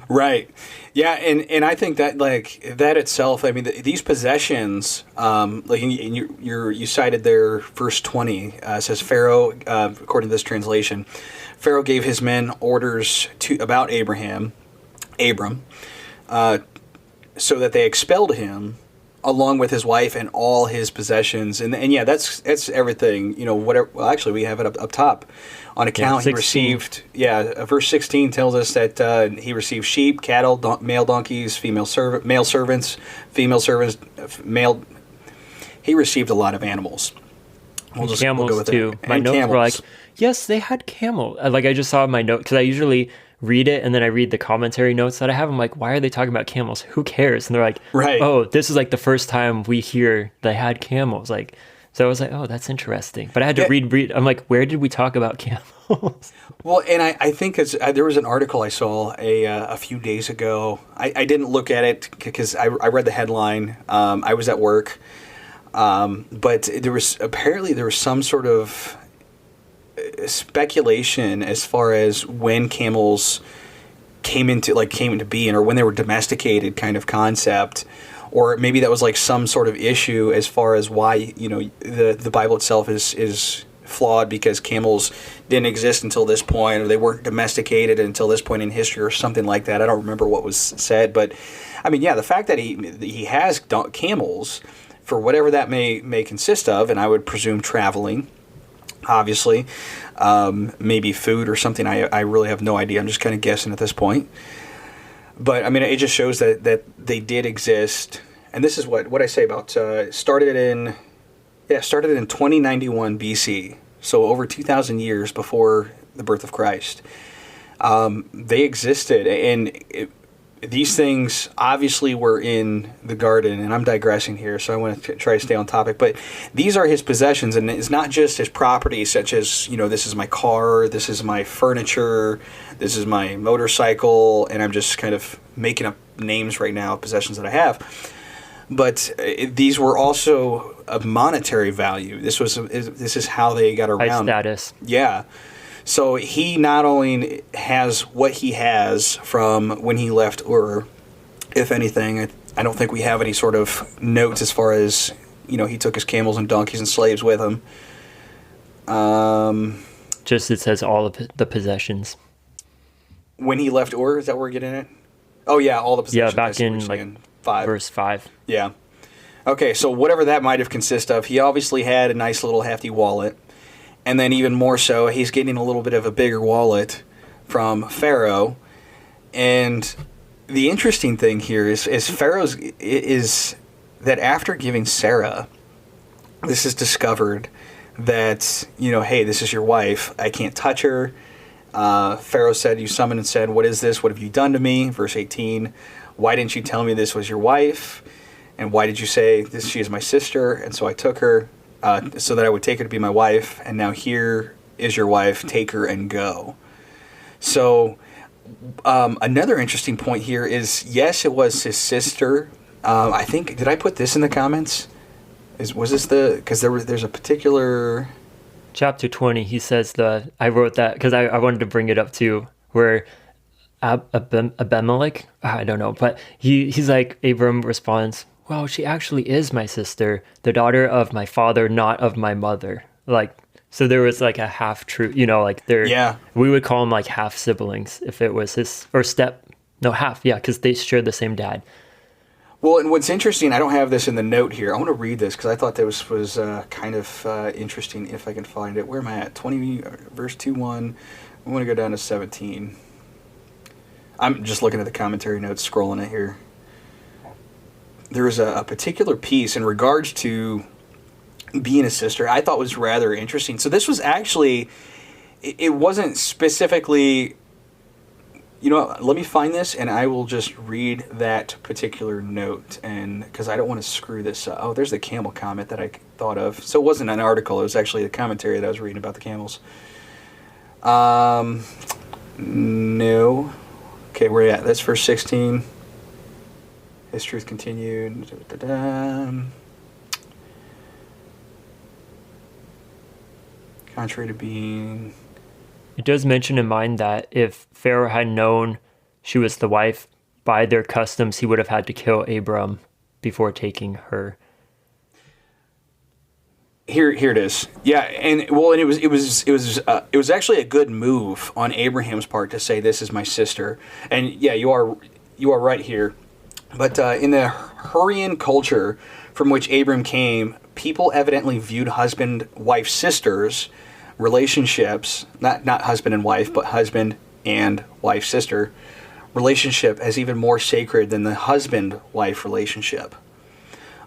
E: Right. Yeah. And I think that like that itself, I mean, these possessions, like you cited there, verse 20 says Pharaoh, according to this translation, Pharaoh gave his men orders about Abram, so that they expelled him along with his wife and all his possessions. And yeah, that's everything, whatever. Well, actually, we have it up top. On account, he received, verse 16 tells us that he received sheep, cattle, male donkeys, male servants, he received a lot of animals.
F: Camels too. My notes were like, yes, they had camel. Like I just saw my note because I usually read it and then I read the commentary notes that I have. I'm like, why are they talking about camels? Who cares? And they're like, oh, this is like the first time we hear they had camels. Like, so I was like, oh, that's interesting. But I had to read. I'm like, where did we talk about camels?
E: Well, and I think there was an article I saw a few days ago. I didn't look at it because I read the headline. I was at work. But there was some sort of speculation as far as when camels came into being, or when they were domesticated kind of concept, or maybe that was like some sort of issue as far as why the Bible itself is flawed because camels didn't exist until this point, or they weren't domesticated until this point in history, or something like that. I don't remember what was said, but I mean, yeah, the fact that he has camels, for whatever that may consist of, and I would presume traveling, obviously, maybe food or something. I really have no idea. I'm just kind of guessing at this point. But I mean, it just shows that they did exist. And this is what I say about started in 2091 BC, so over 2,000 years before the birth of Christ. They existed, and these things obviously were in the garden, and I'm digressing here, so I want to try to stay on topic. But these are his possessions, and it's not just his property, such as, this is my car, this is my furniture, this is my motorcycle, and I'm just kind of making up names right now of possessions that I have. But these were also of monetary value. This is how they got around.
F: High status.
E: Yeah. So he not only has what he has from when he left Ur, if anything, I don't think we have any sort of notes as far as, he took his camels and donkeys and slaves with him.
F: Just it says all of the possessions.
E: When he left Ur, is that where we're getting it? Oh yeah, all the possessions.
F: Yeah, back in 5. Verse 5.
E: Yeah. Okay, so whatever that might have consisted of, he obviously had a nice little hefty wallet. And then even more so, he's getting a little bit of a bigger wallet from Pharaoh. And the interesting thing here is Pharaoh's is that after giving Sarah, this is discovered that, hey, this is your wife. I can't touch her. Pharaoh said, you summoned and said, what is this? What have you done to me? Verse 18. why didn't you tell me this was your wife? And why did you say this? She is my sister, and so I took her so that I would take her to be my wife. And now here is your wife. Take her and go." So another interesting point here is, yes, it was his sister. I think, did I put this in the comments? Was this because there's a particular
F: Chapter 20, he says I wrote that because I wanted to bring it up too, where Abimelech, I don't know, but he's like, Abram responds, "Well, she actually is my sister, the daughter of my father, not of my mother." Like, so there was like a half truth, like we would call them like half siblings if it was his, or half, yeah, because they share the same dad.
E: Well, and what's interesting, I don't have this in the note here. I want to read this because I thought that was kind of interesting if I can find it. Where am I at? 20, verse 2:1. I want to go down to 17. I'm just looking at the commentary notes, scrolling it here. There was a particular piece in regards to being a sister I thought was rather interesting. So this was actually, it wasn't specifically... let me find this, and I will just read that particular note, and because I don't want to screw this up. Oh, there's the camel comment that I thought of. So it wasn't an article; it was actually the commentary that I was reading about the camels. No. Okay, where are you at? That's verse 16. His truth continued. Contrary to being...
F: It does mention in mind that if Pharaoh had known she was the wife, by their customs, he would have had to kill Abram before taking her.
E: Here it is. Yeah, and it was actually a good move on Abraham's part to say, "This is my sister." And yeah, you are right here. But in the Hurrian culture from which Abram came, people evidently viewed husband-wife sisters relationships, not husband and wife, but husband and wife sister relationship, as even more sacred than the husband-wife relationship.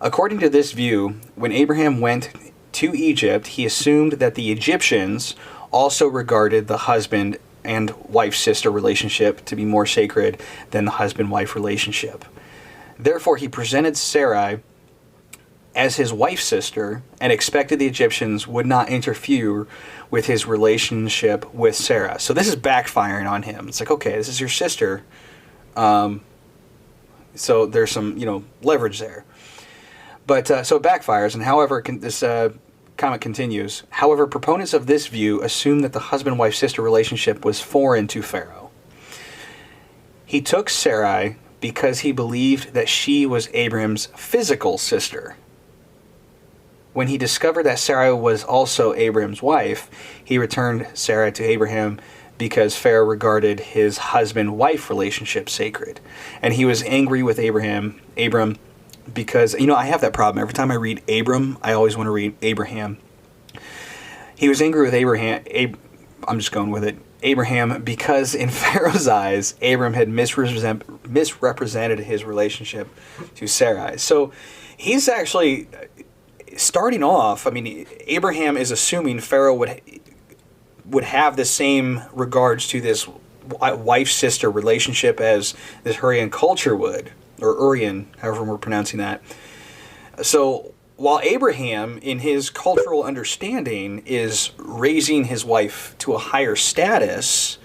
E: According to this view, when Abraham went to Egypt, he assumed that the Egyptians also regarded the husband and wife-sister relationship to be more sacred than the husband-wife relationship. Therefore, he presented Sarai as his wife's sister and expected the Egyptians would not interfere with his relationship with Sarah. So this is backfiring on him. It's like, okay, this is your sister. So there's some, leverage there. But so it backfires, and however, this comment continues. However, proponents of this view assume that the husband-wife-sister relationship was foreign to Pharaoh. He took Sarai because he believed that she was Abraham's physical sister. When he discovered that Sarai was also Abraham's wife, he returned Sarai to Abraham because Pharaoh regarded his husband-wife relationship sacred. And he was angry with Abram, because, I have that problem. Every time I read Abram, I always want to read Abraham. He was angry with I'm just going with it. Abraham, because in Pharaoh's eyes, Abram had misrepresented his relationship to Sarai. So he's actually... starting off, Abraham is assuming Pharaoh would have the same regards to this wife-sister relationship as this Hurrian culture would, or Urian, however we're pronouncing that. So while Abraham, in his cultural understanding, is raising his wife to a higher status,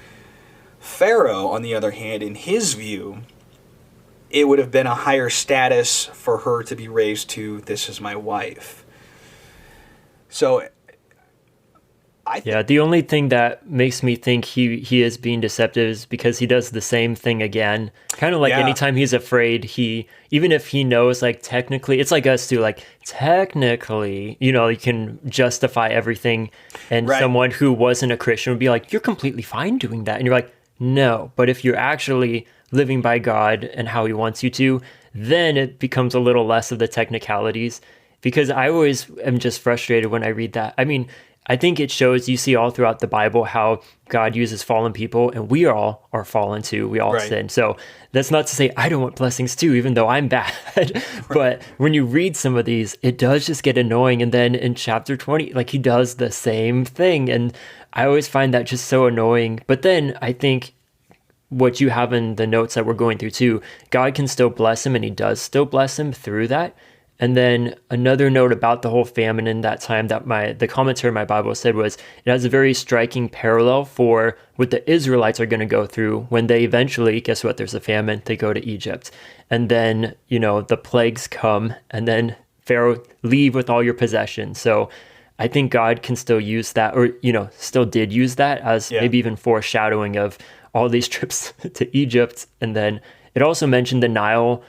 E: Pharaoh, on the other hand, in his view, it would have been a higher status for her to be raised to, "This is my wife." So,
F: the only thing that makes me think he is being deceptive is because he does the same thing again. Kind of like anytime he's afraid, even if he knows, like, technically, it's like us too, like, technically, you can justify everything, and someone who wasn't a Christian would be like, "You're completely fine doing that." And you're like, no. But if you're actually living by God and how he wants you to, then it becomes a little less of the technicalities. Because I always am just frustrated when I read that. I think it shows, you see all throughout the Bible how God uses fallen people, and we all are fallen too. We all sin. So that's not to say I don't want blessings too, even though I'm bad. But when you read some of these, it does just get annoying. And then in chapter 20, like, he does the same thing. And I always find that just so annoying. But then I think what you have in the notes that we're going through too, God can still bless him, and he does still bless him through that. And then another note about the whole famine in that time that the commentary in my Bible said was it has a very striking parallel for what the Israelites are going to go through when they eventually, guess what, there's a famine, they go to Egypt. And then, the plagues come, and then Pharaoh, leave with all your possessions. So I think God can still use that, or, still did use that as maybe even foreshadowing of all these trips to Egypt. And then it also mentioned the Nile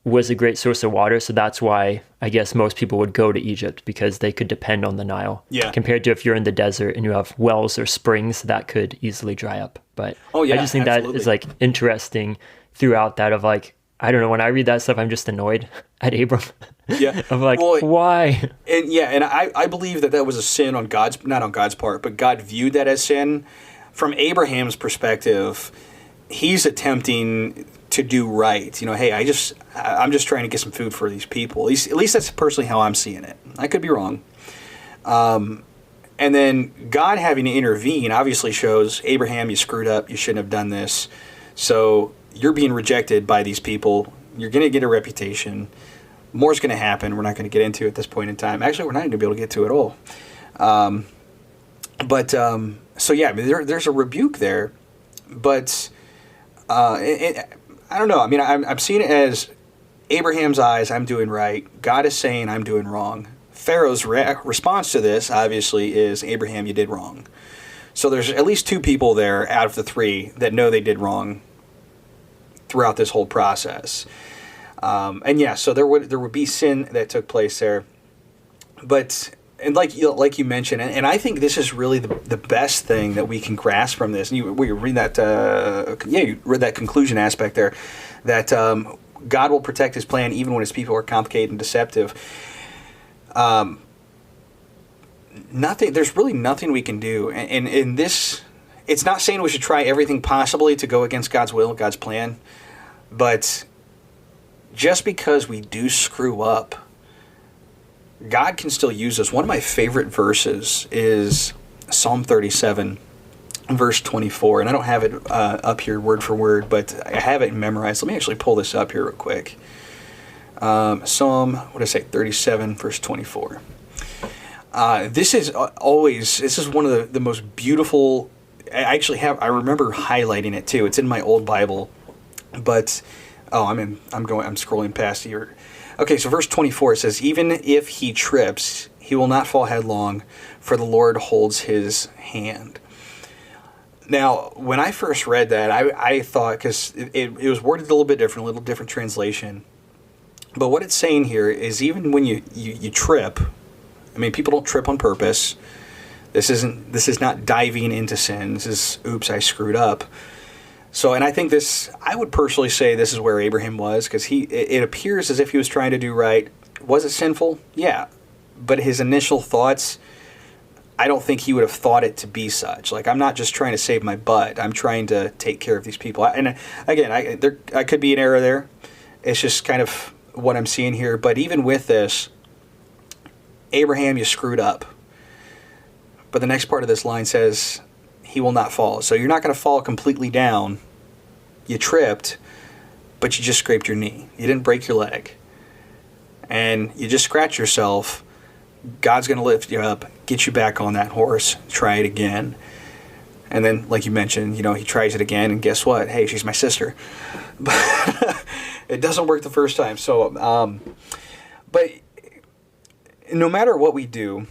F: was a great source of water. So that's why I guess most people would go to Egypt, because they could depend on the Nile.
E: Yeah.
F: Compared to if you're in the desert and you have wells or springs that could easily dry up. But I just think
E: absolutely.
F: that is like interesting throughout that of like, I don't know, when I read that stuff, I'm just annoyed at Abram.
E: Yeah.
F: I'm like, why?
E: And I believe that was a sin on not on God's part, but God viewed that as sin. From Abraham's perspective, he's attempting to do right. Hey, I'm just trying to get some food for these people. At least that's personally how I'm seeing it. I could be wrong. And then God having to intervene obviously shows, Abraham, you screwed up. You shouldn't have done this. So you're being rejected by these people. You're going to get a reputation. More's going to happen. We're not going to get into at this point in time. Actually, we're not going to be able to get to it all. So yeah, I mean, there's a rebuke there, but I don't know. I mean, I'm seeing it as Abraham's eyes, I'm doing right. God is saying I'm doing wrong. Pharaoh's response to this, obviously, is Abraham, you did wrong. So there's at least two people there out of the three that know they did wrong throughout this whole process. So there would be sin that took place there. But, and like you mentioned, and I think this is really the best thing that we can grasp from this. And you read that, you read that conclusion aspect there, that God will protect his plan even when his people are complicated and deceptive. There's really nothing we can do. And in this, it's not saying we should try everything possibly to go against God's will, God's plan, but just because we do screw up, God can still use us. One of my favorite verses is Psalm 37, verse 24. And I don't have it up here word for word, but I have it memorized. Let me actually pull this up here real quick. Psalm, 37, verse 24. This is one of the most beautiful. I remember highlighting it too. It's in my old Bible, but I'm scrolling past here. Okay, so verse 24 says, even if he trips, he will not fall headlong, for the Lord holds his hand. Now, when I first read that, I thought, because it was worded a little bit different, a little different translation, but what it's saying here is even when you trip, I mean, people don't trip on purpose. This is not diving into sin. This is, oops, I screwed up. So, and I think I would personally say this is where Abraham was, because it appears as if he was trying to do right. Was it sinful? Yeah. But his initial thoughts, I don't think he would have thought it to be such. Like, I'm not just trying to save my butt. I'm trying to take care of these people. And again, I could be an error there. It's just kind of what I'm seeing here. But even with this, Abraham, you screwed up. But the next part of this line says, he will not fall. So you're not going to fall completely down. You tripped, but you just scraped your knee. You didn't break your leg. And you just scratch yourself. God's going to lift you up, get you back on that horse, try it again. And then, like you mentioned, he tries it again, and guess what? Hey, she's my sister. But it doesn't work the first time. So, but no matter what we do,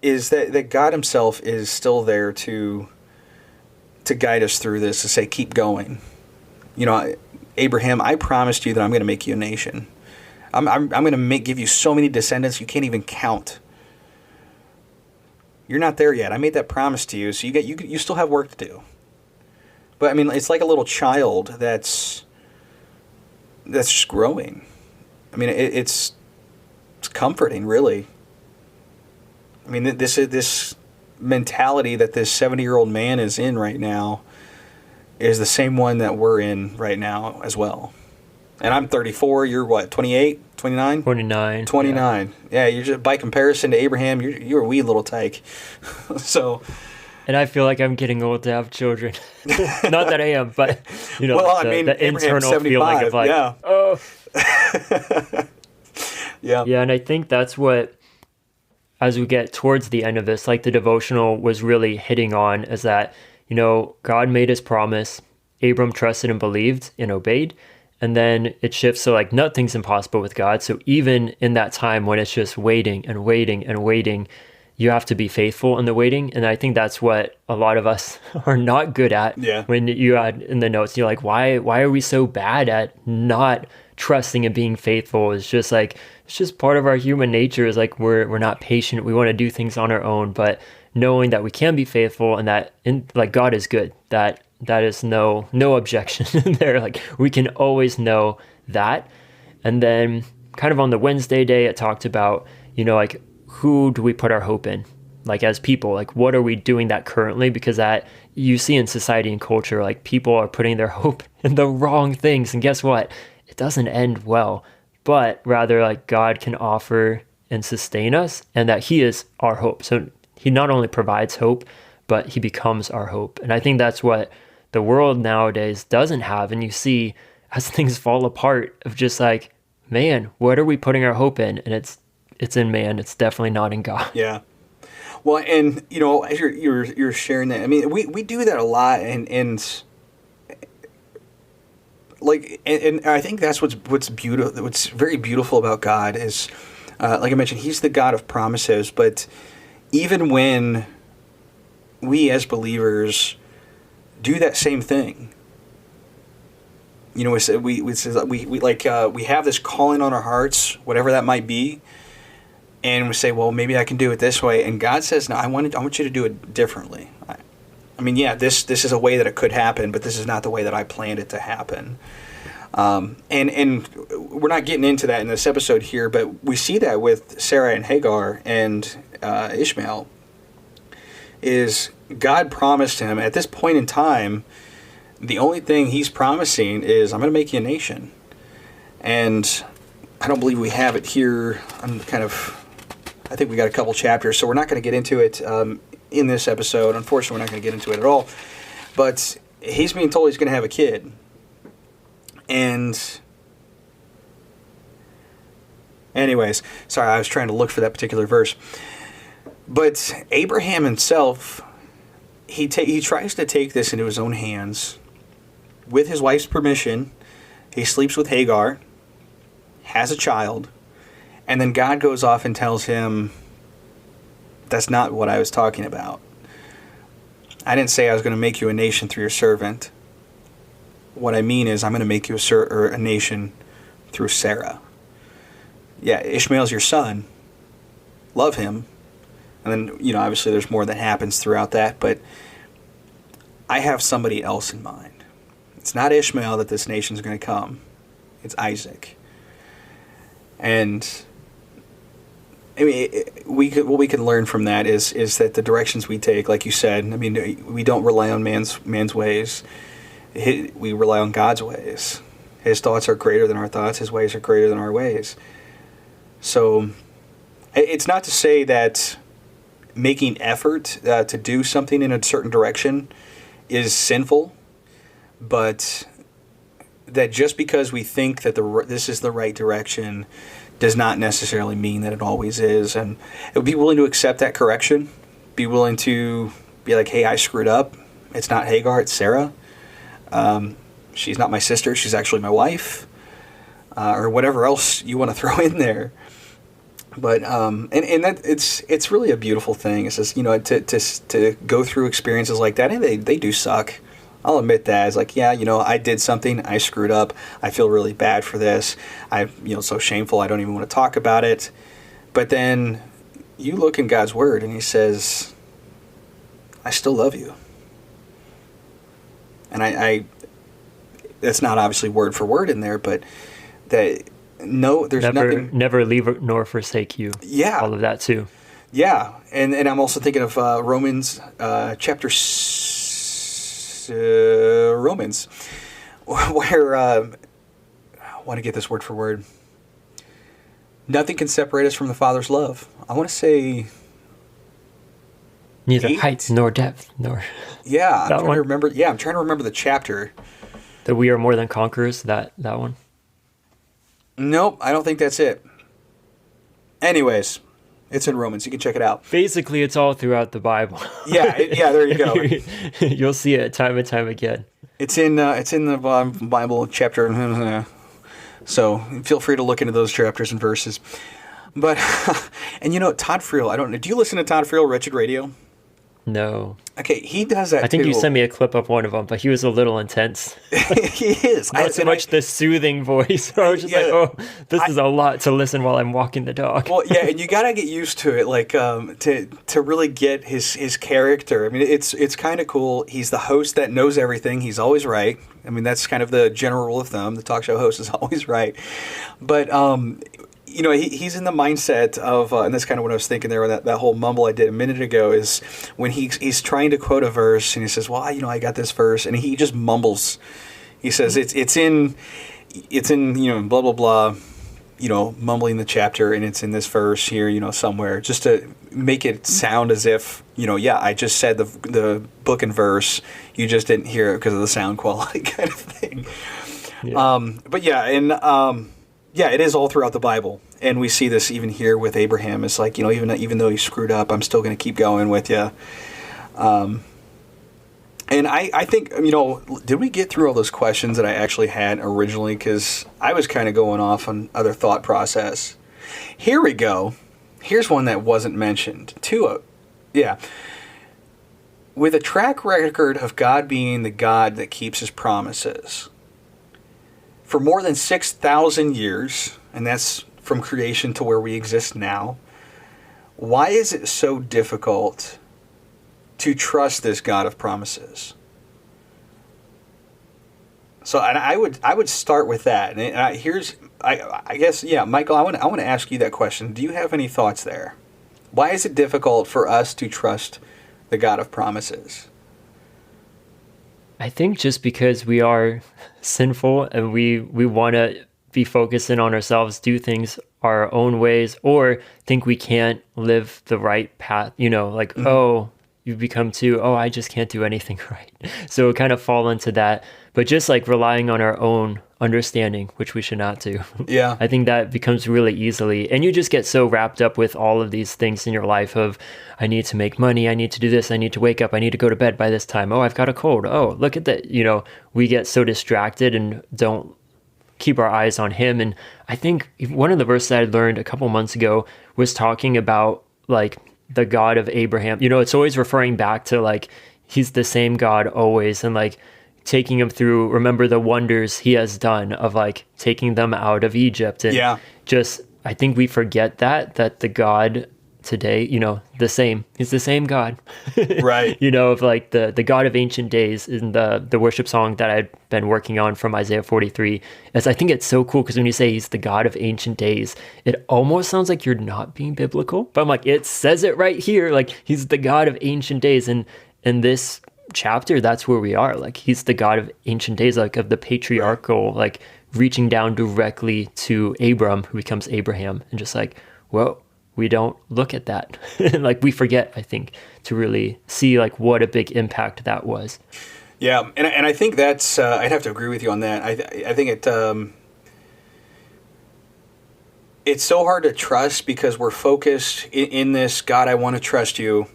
E: is that God himself is still there to guide us through this, to say, keep going. Abraham, I promised you that I'm going to make you a nation. I'm going to give you so many descendants you can't even count. You're not there yet. I made that promise to you, so you still have work to do. But I mean, it's like a little child that's just growing. I mean, it's comforting, really. I mean, this mentality that this 70-year-old man is in right now is the same one that we're in right now as well. And I'm 34. You're what, 28, 29?
F: 29.
E: 29. Yeah, you're just, by comparison to Abraham, you're a wee little tyke. So,
F: And I feel like I'm getting old to have children. Not that I am, but
E: Well, I
F: the,
E: mean,
F: the
E: Abraham's
F: internal feeling of
E: 75,
F: like,
E: yeah.
F: oh,
E: Yeah.
F: yeah. And I think that's what, as we get towards the end of this, like the devotional was really hitting on, is that, God made his promise, Abram trusted and believed and obeyed. And then it shifts to like nothing's impossible with God. So even in that time when it's just waiting and waiting and waiting, you have to be faithful in the waiting. And I think that's what a lot of us are not good at.
E: Yeah.
F: When you add in the notes, you're like, why are we so bad at not trusting and being faithful? It's just like, it's just part of our human nature, is like we're not patient. We want to do things on our own, but knowing that we can be faithful and that like God is good, that is no objection there. Like we can always know that. And then kind of on the Wednesday day, it talked about, like, who do we put our hope in? Like as people, like what are we doing that currently? Because that you see in society and culture, like people are putting their hope in the wrong things. And guess what? It doesn't end well, but rather like God can offer and sustain us, and that he is our hope. So he not only provides hope, but he becomes our hope. And I think that's what the world nowadays doesn't have. And you see as things fall apart of just like, man, what are we putting our hope in? And it's in man. It's definitely not in God.
E: Yeah. Well, and as you're sharing that, I mean, we do that a lot, and like, and I think that's what's beautiful. What's very beautiful about God is, like I mentioned, he's the God of promises. But even when we as believers do that same thing, we have this calling on our hearts, whatever that might be. And we say, well, maybe I can do it this way. And God says, no, I want you to do it differently. I mean, yeah, this is a way that it could happen, but this is not the way that I planned it to happen. And we're not getting into that in this episode here, but we see that with Sarah and Hagar and Ishmael. Is God promised him at this point in time, the only thing he's promising is, I'm going to make you a nation. And I don't believe we have it here. I think we got a couple chapters, so we're not going to get into it in this episode. Unfortunately, we're not going to get into it at all. But he's being told he's going to have a kid. And anyways, sorry, I was trying to look for that particular verse. But Abraham himself, he tries to take this into his own hands. With his wife's permission, he sleeps with Hagar, has a child, and then God goes off and tells him, that's not what I was talking about. I didn't say I was going to make you a nation through your servant. What I mean is I'm going to make you a nation through Sarah. Yeah, Ishmael's your son. Love him. And then, obviously there's more that happens throughout that, but I have somebody else in mind. It's not Ishmael that this nation's going to come. It's Isaac. And I mean, what we can learn from that is that the directions we take, like you said, I mean, we don't rely on man's ways. We rely on God's ways. His thoughts are greater than our thoughts. His ways are greater than our ways. So it's not to say that making effort to do something in a certain direction is sinful, but that just because we think that this is the right direction does not necessarily mean that it always is. And it would be willing to accept that correction, be willing to be like, hey, I screwed up. It's not Hagar, it's Sarah. She's not my sister, she's actually my wife. Or whatever else you want to throw in there. But and that it's really a beautiful thing. It's just, to go through experiences like that, and they do suck. I'll admit that. It's like, yeah, I did something, I screwed up, I feel really bad for this. It's so shameful, I don't even want to talk about it. But then you look in God's word and he says, I still love you. And I that's not obviously word for word in there, but that there's nothing.
F: Never leave nor forsake you.
E: Yeah.
F: All of that too.
E: Yeah. And I'm also thinking of Romans chapter Romans, where I want to get this word for word. Nothing can separate us from the Father's love. I want to say.
F: Neither
E: 8?
F: height nor depth nor
E: Yeah, I'm
F: That
E: trying
F: one?
E: to remember. Yeah, I'm trying to remember the chapter.
F: that we are more than conquerors. That one.
E: Nope, I don't think that's it. Anyways, it's in Romans. You can check it out.
F: Basically, it's all throughout the Bible.
E: Yeah, yeah. There you go.
F: You'll see it time and time again.
E: It's in the Bible chapter. So feel free to look into those chapters and verses. But and Todd Friel. I don't know. Do you listen to Todd Friel, Wretched Radio?
F: No.
E: Okay, he does that.
F: I think
E: too.
F: you sent me a clip of one of them, but he was a little intense.
E: He is.
F: Not so much the soothing voice. I was just like, oh, this is a lot to listen while I'm walking the dog.
E: Well, yeah, and you gotta get used to it, like to really get his character. I mean, it's kind of cool. He's the host that knows everything. He's always right. I mean, that's kind of the general rule of thumb. The talk show host is always right. But he's in the mindset of, and that's kind of what I was thinking there. That whole mumble I did a minute ago is when he's trying to quote a verse and he says, "Well, I got this verse," and he just mumbles. He says it's in blah blah blah, mumbling the chapter, and it's in this verse here, somewhere, just to make it sound as if I just said the book and verse. You just didn't hear it because of the sound quality, kind of thing. Yeah. But yeah, and. Yeah, it is all throughout the Bible, and we see this even here with Abraham. It's like, even though he screwed up, I'm still going to keep going with you. And I think, did we get through all those questions that I actually had originally? Because I was kind of going off on other thought process. Here we go. Here's one that wasn't mentioned. Yeah. With a track record of God being the God that keeps his promises, for more than 6,000 years, and that's from creation to where we exist now, why is it so difficult to trust this God of promises? So, and I would start with that. And I guess, Michael, I want to ask you that question. Do you have any thoughts there? Why is it difficult for us to trust the God of promises?
F: I think just because we are sinful and we want to be focusing on ourselves, do things our own ways, or think we can't live the right path, oh, you become I just can't do anything right. So kind of fall into that, but just like relying on our own understanding, which we should not do.
E: Yeah.
F: I think that becomes really easily, and you just get so wrapped up with all of these things in your life of, I need to make money, I need to do this, I need to wake up, I need to go to bed by this time. Oh, I've got a cold. Oh, look at that. We get so distracted and don't keep our eyes on him. And I think one of the verses I learned a couple months ago was talking about like the God of Abraham. It's always referring back to like, he's the same God always. And like, taking him through, remember the wonders he has done of like taking them out of Egypt. And I think we forget that the God today, the same, he's the same God.
E: Right.
F: Of like the God of ancient days in the worship song that I'd been working on from Isaiah 43. As I think it's so cool because when you say he's the God of ancient days, it almost sounds like you're not being biblical, but I'm like, it says it right here. Like he's the God of ancient days. And in this chapter, that's where we are. Like he's the God of ancient days, like of the patriarchal, like reaching down directly to Abram, who becomes Abraham, and just like, whoa, we don't look at that. Like we forget, I think, to really see like what a big impact that was.
E: Yeah, and I think that's I'd have to agree with you on that. I think it's so hard to trust because we're focused in this, God, I want to trust you.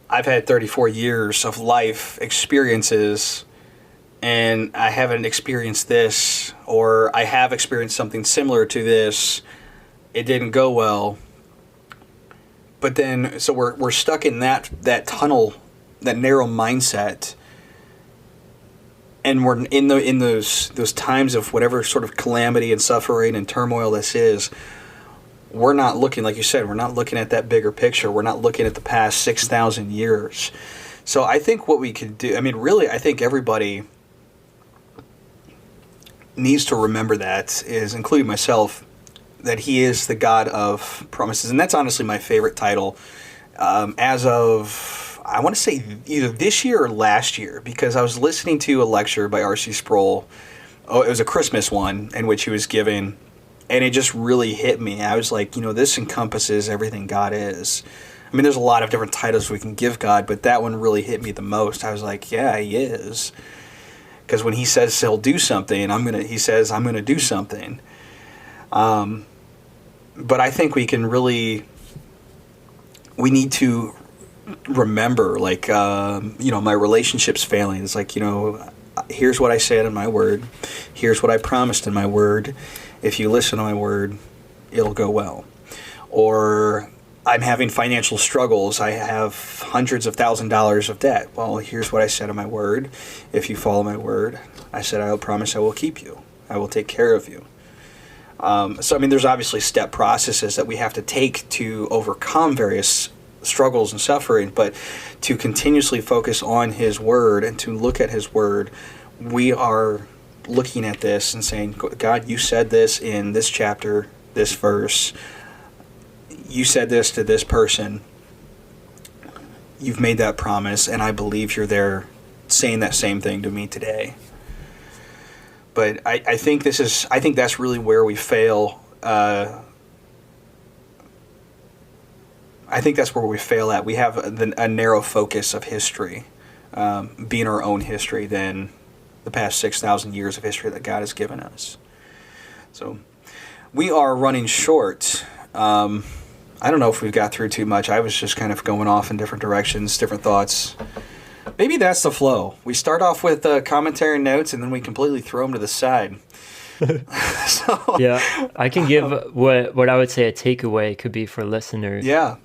E: I've had 34 years of life experiences, and I haven't experienced this, or I have experienced something similar to this. It didn't go well. But then, so we're stuck in that tunnel, that narrow mindset, and we're in those times of whatever sort of calamity and suffering and turmoil this is. We're not looking, like you said, we're not looking at that bigger picture. We're not looking at the past 6,000 years. So I think what we could do, really, I think everybody needs to remember that, is including myself, that he is the God of promises. And that's honestly my favorite title as of, I want to say either this year or last year, because I was listening to a lecture by R.C. Sproul. Oh, it was a Christmas one in which he was giving, and it just really hit me. I was like, this encompasses everything God is. I mean, there's a lot of different titles we can give God, but that one really hit me the most. I was like, yeah, he is. Because when he says he'll do something, he says, I'm going to do something. But I think we need to remember, like, my relationship's failing. It's like, here's what I said in my word. Here's what I promised in my word. If you listen to my word, it'll go well. Or I'm having financial struggles. I have hundreds of $1,000s of debt. Well, here's what I said in my word. If you follow my word, I said I will promise I will keep you. I will take care of you. So, there's obviously step processes that we have to take to overcome various struggles and suffering, but to continuously focus on his word and to look at his word, we are looking at this and saying, God, you said this in this chapter, this verse. You said this to this person. You've made that promise, and I believe you're there saying that same thing to me today. But I think that's really where we fail. I think that's where we fail at. We have a narrow focus of history, being our own history, than the past 6,000 years of history that God has given us. So we are running short. I don't know if we've got through too much. I was just kind of going off in different directions, different thoughts. Maybe that's the flow. We start off with commentary and notes, and then we completely throw them to the side.
F: Yeah, I can give what I would say a takeaway could be for listeners.
E: Yeah.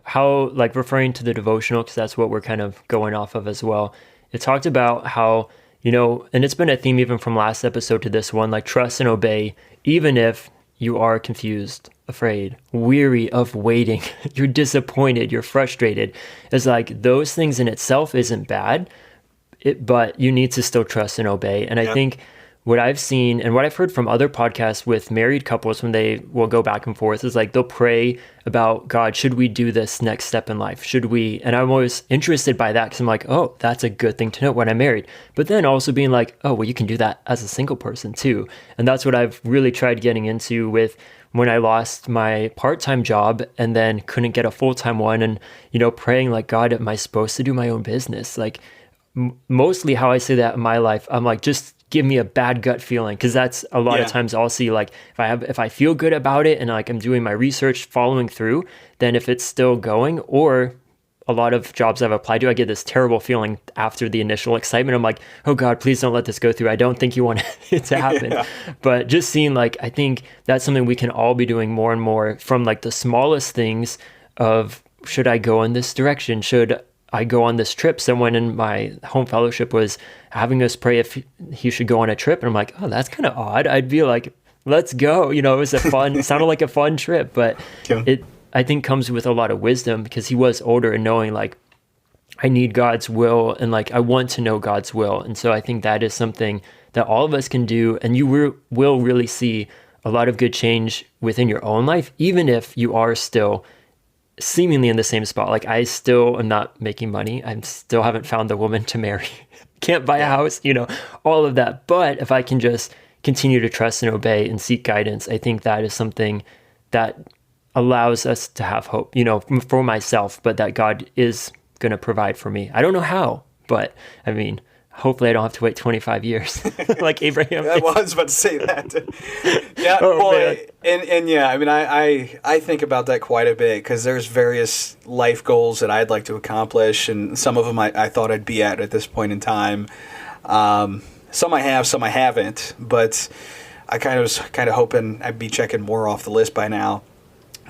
F: How, like, referring to the devotional, because that's what we're kind of going off of as well. It talked about how, and it's been a theme even from last episode to this one, like, trust and obey, even if you are confused, afraid, weary of waiting, you're disappointed, you're frustrated. It's like those things in itself isn't bad, but you need to still trust and obey. And I think what I've seen and what I've heard from other podcasts with married couples when they will go back and forth is like they'll pray about, God, should we do this next step in life? Should we? And I'm always interested by that because I'm like, oh, that's a good thing to know when I'm married. But then also being like, oh, well, you can do that as a single person too. And that's what I've really tried getting into with when I lost my part-time job and then couldn't get a full-time one, and, praying like, God, am I supposed to do my own business? Like mostly how I say that in my life, I'm like, just give me a bad gut feeling, because that's a lot of times I'll see, like, if I feel good about it and like I'm doing my research, following through, then if it's still going, or a lot of jobs I've applied to, I get this terrible feeling after the initial excitement. I'm like, oh God, please don't let this go through. I don't think you want it to happen. But just seeing, like, I think that's something we can all be doing more and more, from like the smallest things of, should I go in this direction? Should I go on this trip? Someone in my home fellowship was having us pray if he should go on a trip. And I'm like, oh, that's kind of odd. I'd be like, let's go. It was it sounded like a fun trip, but it, I think, comes with a lot of wisdom, because he was older and knowing, like, I need God's will, and like, I want to know God's will. And so I think that is something that all of us can do. And you will really see a lot of good change within your own life, even if you are still seemingly in the same spot. Like, I still am not making money. I still haven't found the woman to marry. Can't buy a house, all of that. But if I can just continue to trust and obey and seek guidance, I think that is something that allows us to have hope, for myself, but that God is going to provide for me. I don't know how, but hopefully I don't have to wait 25 years like Abraham.
E: I was about to say that. Yeah. I think about that quite a bit, because there's various life goals that I'd like to accomplish, and some of them I thought I'd be at this point in time. Some I have, some I haven't, but I was kind of hoping I'd be checking more off the list by now.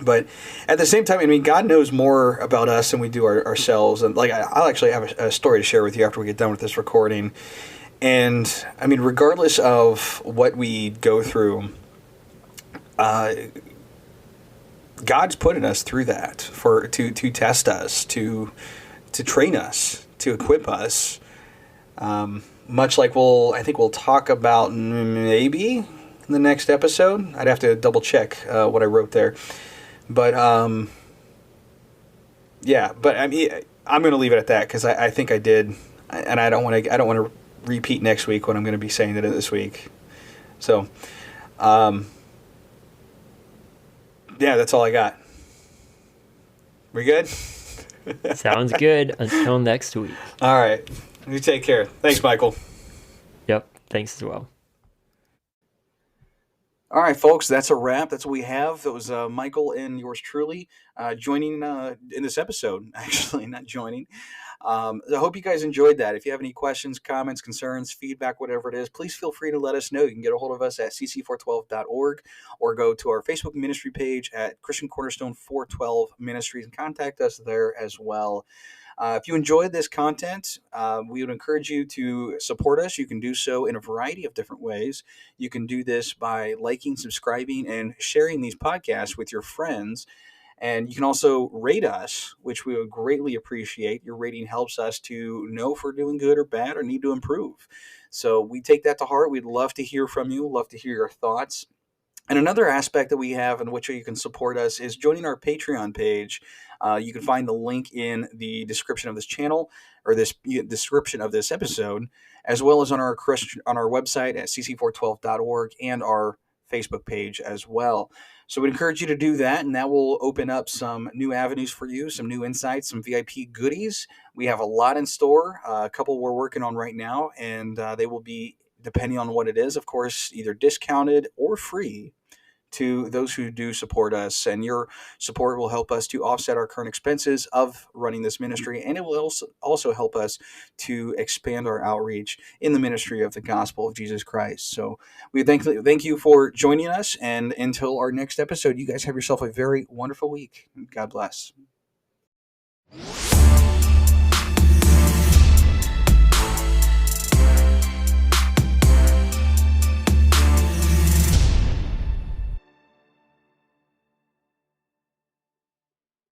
E: But at the same time, God knows more about us than we do ourselves. And like, I'll actually have a story to share with you after we get done with this recording. And regardless of what we go through, God's putting us through that to test us, to train us, to equip us. Much like I think we'll talk about maybe in the next episode. I'd have to double check what I wrote there. But I'm going to leave it at that, because I think I did, and I don't want to repeat next week what I'm going to be saying this week. So, that's all I got. We good?
F: Sounds good. Until next week.
E: All right. You take care. Thanks, Michael.
F: Yep. Thanks as well.
E: All right, folks, that's a wrap. That's what we have. That was Michael and yours truly joining in this episode. Actually, not joining. I hope you guys enjoyed that. If you have any questions, comments, concerns, feedback, whatever it is, please feel free to let us know. You can get a hold of us at cc412.org or go to our Facebook ministry page at Christian Cornerstone 412 Ministries and contact us there as well. If you enjoyed this content, we would encourage you to support us. You can do so in a variety of different ways. You can do this by liking, subscribing, and sharing these podcasts with your friends. And you can also rate us, which we would greatly appreciate. Your rating helps us to know if we're doing good or bad or need to improve. So we take that to heart. We'd love to hear from you, love to hear your thoughts. And another aspect that we have in which you can support us is joining our Patreon page. You can find the link in the description of this channel or this description of this episode, as well as on our website at cc412.org and our Facebook page as well. So we encourage you to do that, and that will open up some new avenues for you, some new insights, some VIP goodies. We have a lot in store, a couple we're working on right now, and they will be, depending on what it is, of course, either discounted or free to those who do support us. And your support will help us to offset our current expenses of running this ministry, and it will also help us to expand our outreach in the ministry of the gospel of Jesus Christ. So we thank you for joining us, and until our next episode, you guys have yourself a very wonderful week. God bless.